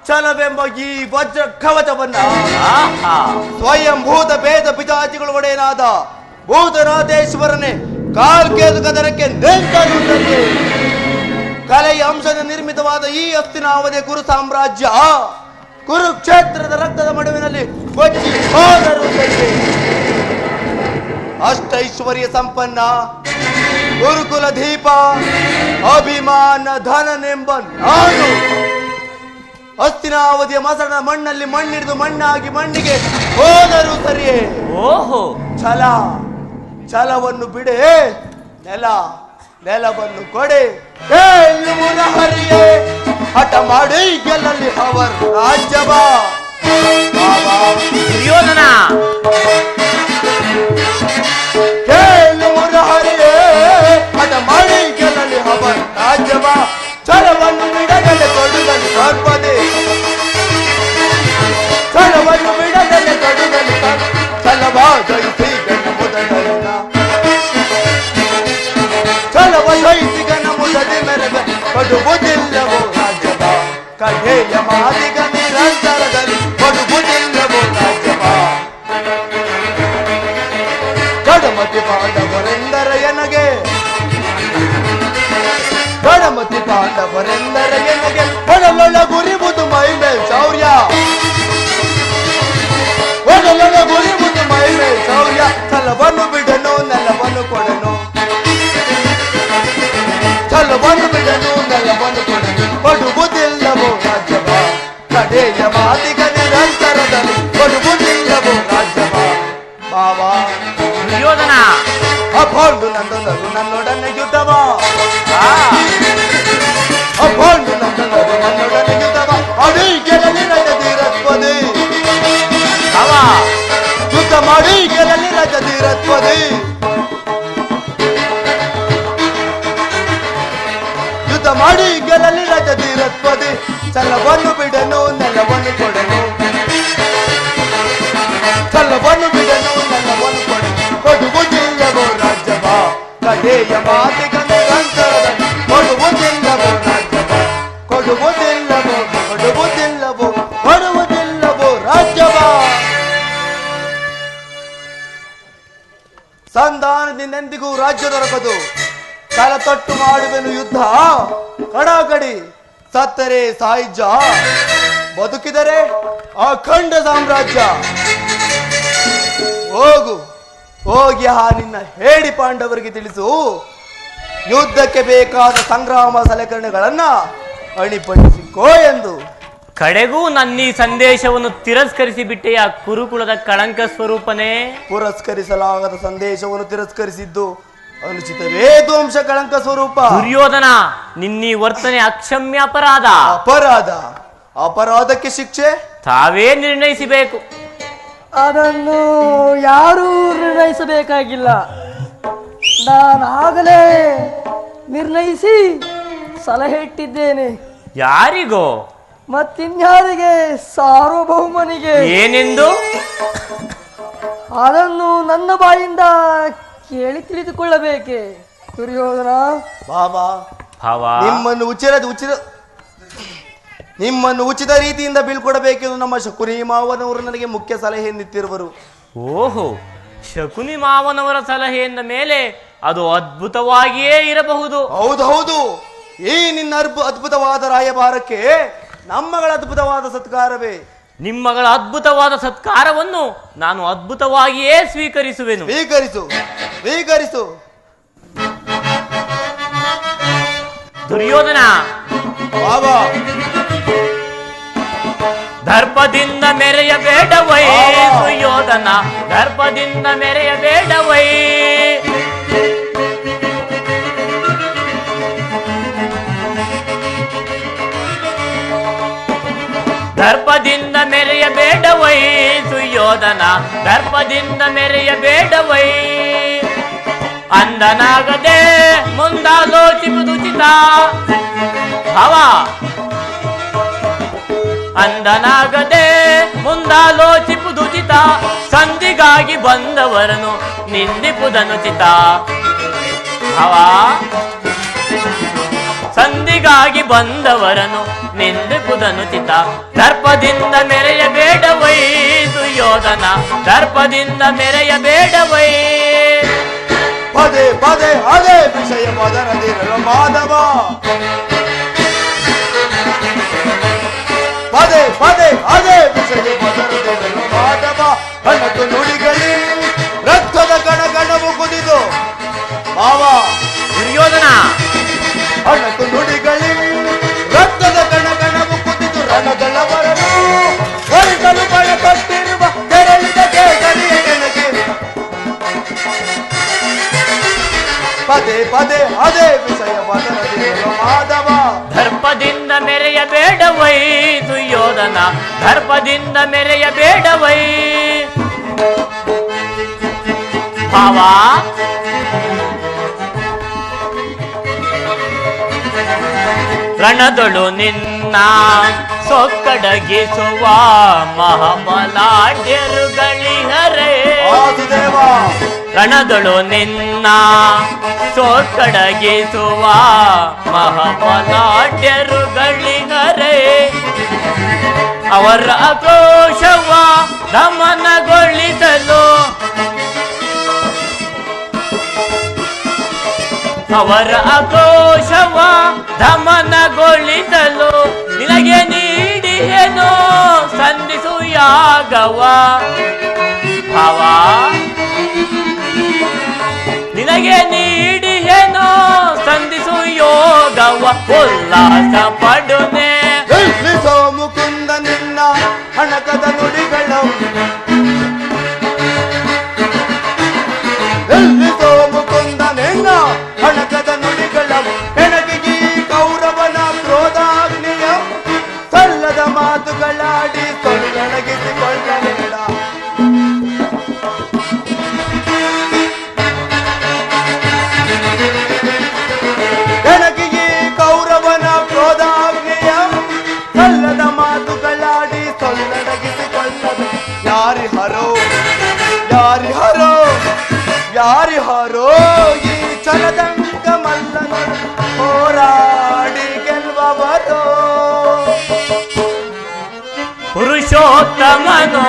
ಛಲವೆಂಬ ಈ ವಜ್ರ ಕವಚವನ್ನ ಸ್ವಯಂ ಭೂತ ಭೇದ ಪಿತಾಚಿಗಳು ಒಡೆಯನಾದ ಭೂತನಾಥೇಶ್ವರನೇ ಕಾಲ್ಕೇದು ಕದರಕ್ಕೆ ನಿಂತಂತೆ ಕಲೆಯ ಅಂಶದ ನಿರ್ಮಿತವಾದ ಈ ಹಸ್ತಿನಾವಧಿಯ ಕುರು ಸಾಮ್ರಾಜ್ಯ ಕುರುಕ್ಷೇತ್ರದ ರಕ್ತದ ಮಡುವಿನಲ್ಲಿ ಕೊಚ್ಚಿ ಹೋದರು. ಅಷ್ಟೈಶ್ವರ್ಯ ಸಂಪನ್ನ ಗುರುಕುಲ ದೀಪ ಅಭಿಮಾನ ಧನನೆಂಬ ನಾನು ಹಸ್ತಿನಾವಧಿಯ ಮಸಣದ ಮಣ್ಣಲ್ಲಿ ಮಣ್ಣಿಡಿದು ಮಣ್ಣಾಗಿ ಮಣ್ಣಿಗೆ ಹೋದರೂ ಸರಿಯೇ. ಓಹೋ, ಛಲವನ್ನು ಬಿಡೆ, ನೆಲವನ್ನು ಕೊಡೆ. ಹರಿಯೇ ಹಠ ಮಾಡಿ ಗೆಲ್ಲಲ್ಲಿ ಅವರ ರಾಜ್ಯವ ದುರ್ಯೋಧನ. ಹರಿಯೇ ಹಠ ಮಾಡಿ ಗೆಲ್ಲಲ್ಲಿ ಅವರ ರಾಜ್ಯವ ಛಲವನ್ನು ಬಿಡಗಲೆ ತೊಡುಗಲಿ ಸರ್ಪದೆ, ಛಲವನ್ನು ಬಿಡಗಲೆ ತೊಡುಗಲಿ ಛಲವಾ ಜಯಿಸಿ ಗಣ ಮೊದಲನ ಕೊಡುವುದಿಲ್ಲವೋ ರಾಜ್ಯವ ಕಡೆಯ ಮಾದಿಗ ನಿರಂತರದಲ್ಲಿ ಕೊಡುವುದಿಲ್ಲವೋ ರಾಜ್ಯವ ಕಡಮತಿ ಪಾಂಡವರೆಂದರೆ ಎನಗೆ ಕಡಮತಿ ಪಾಂಡವರೆಂದರೆ ಎನಗೆ ಒಡಲೊಳ ಗುರಿಬುದು ಮೈಮೆ ಶೌರ್ಯ ಒಡಲೊಳ ಗುರಿಬುದು ಮೈಮೆ ಶೌರ್ಯ ಛಲವನ್ನು ಬಿಡನು ನೆಲವನ್ನು ಕೊಡನು ಛಲವನ್ನು ಬಿಡನು ನೆಲವನ್ನು ಕೊಡನು ಕೊಡುವುದಿಲ್ಲವೋ ರಾಜ್ಯವ ಕಡೆಯ ಮಾತಿಗ ನಿರಂತರದಲ್ಲಿ ಕೊಡುವುದಿಲ್ಲವೋ ರಾಜ್ಯವ ಬಾವಾ ದುರ್ಯೋಧನ ಅಪೋಲ್ಡು ನಂದನರು ನನ್ನೊಡನೆ ಯುದ್ಧವ ಅಪೋಲ್ಡು ನಂದನರು ನನ್ನೊಡನೆ ಯುದ್ಧವ ಅಡಿ ಗೆಲಲಿ ರಜಧೀರತ್ವದೆ ಯುದ್ಧ ಮಾಡಿ ಗೆಲಲಿ ರಜಧೀರತ್ವದೆ ಯುದ್ಧ ಮಾಡಿ ಗೆಲಲಿ ರಜಧೀರತ್ವದೆ ಛಲವನ್ನು ಬಿಡನು ನೆಲವನ್ನು ಕೊಡನು ಛಲವನ್ನು ಬಿಡನು ನೆಲವನ್ನು ಕೊಡನು ಕೊಡುವುದಿಲ್ಲವೋ ರಾಜ್ಯವ ಕಡೆಯ ಮಾತಿಗ ನಿರಂತರದಲ್ಲಿ ಕೊಡುವುದಿಲ್ಲವೋ ರಾಜ್ಯವ ಕೊಡುವುದಿಲ್ಲವೋ ಕೊಡುವುದಿಲ್ಲವೋ ಕೊಡುವುದಿಲ್ಲವೋ ರಾಜ್ಯವ ಸಂಧಾನದಿಂದೆಂದಿಗೂ ರಾಜ್ಯ ದೊರಕದು ತಲೆ ತೊಟ್ಟು ಮಾಡುವೆನು ಯುದ್ಧ ಕಡಾಕಡಿ ಸತ್ತರೆ ಸಾಹಿಜ್ಯ ಬದುಕಿದರೆ ಅಖಂಡ ಸಾಮ್ರಾಜ್ಯ ಹೋಗು ಹೋಗಿ ನಿನ್ನ ಹೇಡಿ ಪಾಂಡವರಿಗೆ ತಿಳಿಸು ಯುದ್ಧಕ್ಕೆ ಬೇಕಾದ ಸಂಗ್ರಾಮ ಸಲಕರಣೆಗಳನ್ನ ಅಣಿಪಡಿಸಿಕೋ ಎಂದು ಕಡೆಗೂ ನನ್ನ ಈ ಸಂದೇಶವನ್ನು ತಿರಸ್ಕರಿಸಿ ಬಿಟ್ಟೆಯ ಕುರುಕುಲದ ಕಳಂಕ ಸ್ವರೂಪನೇ ಪುರಸ್ಕರಿಸಲಾಗದ ಸಂದೇಶವನ್ನು ತಿರಸ್ಕರಿಸಿದ್ದು ಅನುಚಿತವೇ ಧ್ವಂಸ ಕಳಂಕ ಸ್ವರೂಪ ದುರ್ಯೋಧನ ನಿನ್ನೀ ವರ್ತನೆ ಅಕ್ಷಮ್ಯ ಅಪರಾಧ ಅಪರಾಧಕ್ಕೆ ಶಿಕ್ಷೆ ತಾವೇ ನಿರ್ಣಯಿಸಬೇಕು. ಅದನ್ನು ಯಾರೂ ನಿರ್ಣಯಿಸಬೇಕಾಗಿಲ್ಲ. ನಾನಾಗಲೇ ನಿರ್ಣಯಿಸಿ ಸಲಹೆ ಇಟ್ಟಿದ್ದೇನೆ. ಯಾರಿಗೋ? ಮತ್ತಿನ್ಯಾರಿಗೆ? ಸಾರ್ವಭೌಮನಿಗೆ. ಏನೆಂದು? ಅದನ್ನು ನನ್ನ ಬಾಯಿಂದ ಕೇಳಿ ತಿಳಿದುಕೊಳ್ಳಬೇಕೆ ದುರ್ಯೋಧನ? ಬಾಬಾ ನಿಮ್ಮನ್ನು ಉಚಿತ ರೀತಿಯಿಂದ ಬೀಳ್ಕೊಡಬೇಕೆಂದು ನಮ್ಮ ಶಕುನಿ ಮಾವನವರು ನನಗೆ ಮುಖ್ಯ ಸಲಹೆಯನ್ನಿತ್ತಿರುವರು. ಓಹೋ, ಶಕುನಿ ಮಾವನವರ ಸಲಹೆಯಿಂದ ಮೇಲೆ ಅದು ಅದ್ಭುತವಾಗಿಯೇ ಇರಬಹುದು. ಹೌದು, ಈ ನಿನ್ನ ಅದ್ಭುತವಾದ ರಾಯಭಾರಕ್ಕೆ ನಮ್ಮಗಳ ಅದ್ಭುತವಾದ ಸತ್ಕಾರವೇ. ನಿಮ್ಮಗಳ ಅದ್ಭುತವಾದ ಸತ್ಕಾರವನ್ನು ನಾನು ಅದ್ಭುತವಾಗಿಯೇ ಸ್ವೀಕರಿಸುವೆನು. ಸ್ವೀಕರಿಸು. ದುರ್ಯೋಧನ, ಬಾಬಾ ದರ್ಪದಿಂದ ಮೆರೆಯಬೇಡವೈ. ದುರ್ಯೋಧನ, ದರ್ಪದಿಂದ ಮೆರೆಯಬೇಡವೈ. ದರ್ಪದಿಂದ ಮೆರೆಯಬೇಡವೈ. ಸುಯೋಧನ, ದರ್ಪದಿಂದ ಮೆರೆಯಬೇಡವೈ. ಅಂದನಾಗದೆ ಮುಂದಾಲೋಚಿಸುವುದುಚಿತ. ಅಂದನಾಗದೆ ಮುಂದಾಲೋಚಿಸುವುದುಚಿತ. ಸಂಧಿಗಾಗಿ ಬಂದವರನ್ನು ನಿಂದಿಪುದನುಚಿತ. ಸಂಧಿಗಾಗಿ ಬಂದವರನ್ನು ನಿಂದಿಪುದನುಚಿತ. ದರ್ಪದಿಂದ ಮೆರೆಯಬೇಡವೈ. ದುರ್ಯೋಧನ, ದರ್ಪದಿಂದ ಮೆರೆಯಬೇಡವೈ. ಪದೇ ಅದೇ ವಿಷಯ ಮದರದಿರಲು ಮಾಧವ. ಪದೇ ಅದೇ ವಿಷಯ ಮದರದಿರಲು ಮಾಧವ. ಕಣಕು ನುಡಿಗಳಿ ರಕ್ತದ ಕಣಗಣವು ಕುದಿದು ಮಾವ. ದುರ್ಯೋಧನ, ಕಣಕು ನುಡಿಗಳಿ ರಕ್ತದ ಕಣಗಣವು ಕುದಿದು ರಣಗಳವರನು ಹೊರಟಲು ಪಡಪಟ್ಟಿರುವ ತೆರಳಿದ ಕೇಸರಿಯ ಕೆಳಗೆ. ಪದೇ ಅದೇ ವಿಷಯ ಮದರದಿರಲು ಮಾಧವ. ದರ್ಪದಿಂದ ಮೆರೆಯಬೇಡವೈ. ದುರ್ಯೋಧನ, ದರ್ಪದಿಂದ ಮೆರೆಯಬೇಡವೈ. ರಣದೊಳು ನಿನ್ನ ಸೊಕ್ಕಡಗಿಸುವ ಮಹಾಬಲಾಢ್ಯರುಗಳಿಹರೇ. ವಾಸುದೇವ ರಣದೊಳು ನಿನ್ನ ಸೊಕ್ಕಡಗಿಸುವ ಮಹಾಬಲಾಢ್ಯರುಗಳಿಹರೇ. ಅವರ ಆಕ್ರೋಶವ ದಮನಗೊಳಿಸಲು ಅವರ ಆಕ್ರೋಶವ ದಮನಗೊಳಿಸಲು ನಿನಗೆ ನೀಡಿಯೇನೋ ಸಂಧಿಸು ಯಾಗವ ಭಾವ. ನಿನಗೆ ನೀಡಿಯೇನೋ ಸಂಧಿಸು ಯೋಗವ ಉಲ್ಲಾಸ ಪಡುನೆ. ಎಲ್ಲಿಸೋ ಮುಕುಂದ ನಿನ್ನ ಹಣಕದ ನುಡಿಗಳು, ಎಲ್ಲಿಸೋ ಮುಕುಂದ ನಿನ್ನ ಹಣಕದ ನುಡಿಗಳ, ಕೆಣಗಿಗಿ ಕೌರವನ ಕ್ರೋಧಾಗ್ನಿಯ ಸಲ್ಲದ ಮಾತುಗಳಾಡಿ ಸೊಲ್ಲಣಗಿಸಿಕೊಳ್ಳಲಿಲ್ಲ. ಕೆಣಗಿಗಿ ಕೌರವನ ಕ್ರೋಧಾಗ್ನಿಯ ಸಲ್ಲದ ಮಾತುಗಳಾಡಿ ಸೊಲ್ಲಣಗಿಸಿಕೊಳ್ಳದ. ಯಾರಿಹರೋ ಯಾರಿಹರೋ ಯಾರಿಹರೋ ಈ ಚಲದಂಕ ಮಲ್ಲನ ಹೋರಾಡಿ ಗೆಲ್ಲುವವರು. ಪುರುಷೋತ್ತಮನೋ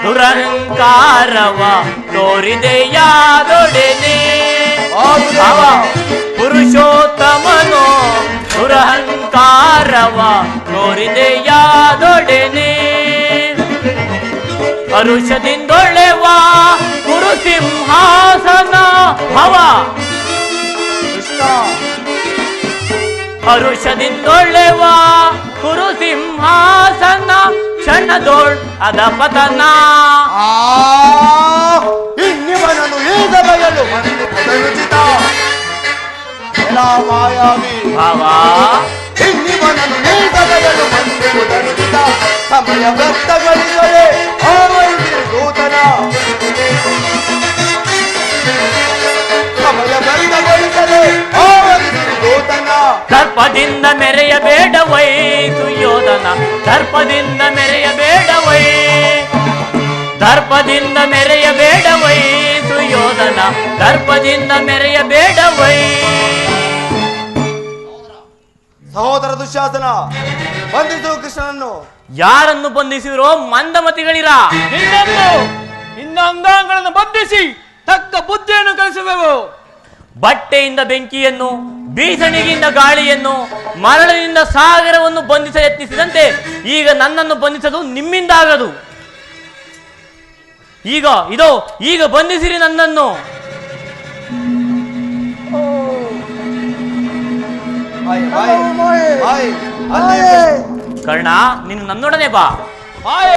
ದುರಹಂಕಾರವ ತೋರಿದೆಯಾದೊಡನೆ. ಅವ ಪುರುಷೋತ್ತಮನೋ ದುರಹಂಕಾರವ ತೋರಿದೆಯಾದೊಡನೆ. ಹರುಷದಿಂದೊಳೆವ ಕುರು ಸಿಂಹಾಸನ ಭವ. ಹರುಷದಿಂದೊಳೆವ ಕುರು ಸಿಂಹಾಸನ ಕ್ಷಣದೊಳ್ ಅದ ಪತನ. ಇನ್ನಿವನನು ಈಗ ಬಯಲು ಮಂದಿ ಪದರುಚಿತ ಎಲ್ಲ ಮಾಯಾವಿ ಭಾವ. ಇನ್ನಿವನನು ಈಗ ಬಯಲು ಮಂದಿ ಪದರುಚಿತ. ಸಮಯ ವ್ಯರ್ಥಗಳಿಸಲೇ ಆವರಿಸಿರಿ ದೂತನ, ಸಮಯ ವ್ಯರ್ಥಗೊಳಿಸಲೇ ಆವರಿಸಿರಿ ದೂತನ. ದರ್ಪದಿಂದ ಮೆರೆಯಬೇಡವೈ ಸುಯೋಧನ, ದರ್ಪದಿಂದ ಮೆರೆಯಬೇಡವೈ, ದರ್ಪದಿಂದ ಮೆರೆಯಬೇಡವೈ ಸುಯೋಧನ, ದರ್ಪದಿಂದ ಮೆರೆಯಬೇಡವೈ. ಸಹೋದರ ದುಶ್ಯಾಸನ, ಬಂಧಿಸು ಕೃಷ್ಣನನ್ನು. ಯಾರನ್ನು ಬಂಧಿಸಿರೋ ಮಂದಮತಿಗಳಿರ. ನಿನ್ನ ಅಂಗಾಂಗಗಳನ್ನು ಬಂಧಿಸಿ ತಕ್ಕ ಬುದ್ಧಿಯನ್ನು ಕಲಿಸುವೆವು. ಬಟ್ಟೆಯಿಂದ ಬೆಂಕಿಯನ್ನು, ಬೀಸಣಿಗೆಯಿಂದ ಗಾಳಿಯನ್ನು, ಮರಳಿನಿಂದ ಸಾಗರವನ್ನು ಬಂಧಿಸಲು ಯತ್ನಿಸಿದಂತೆ ಈಗ ನನ್ನನ್ನು ಬಂಧಿಸಲು ನಿಮ್ಮಿಂದ ಆಗದು. ಈಗ ಬಂಧಿಸಿರಿ ನನ್ನನ್ನು. ಮಾಯೆ ಕರ್ಣ, ನೀನು ನನ್ನೊಡನೆ ಬಾ. ಮಾಯೆ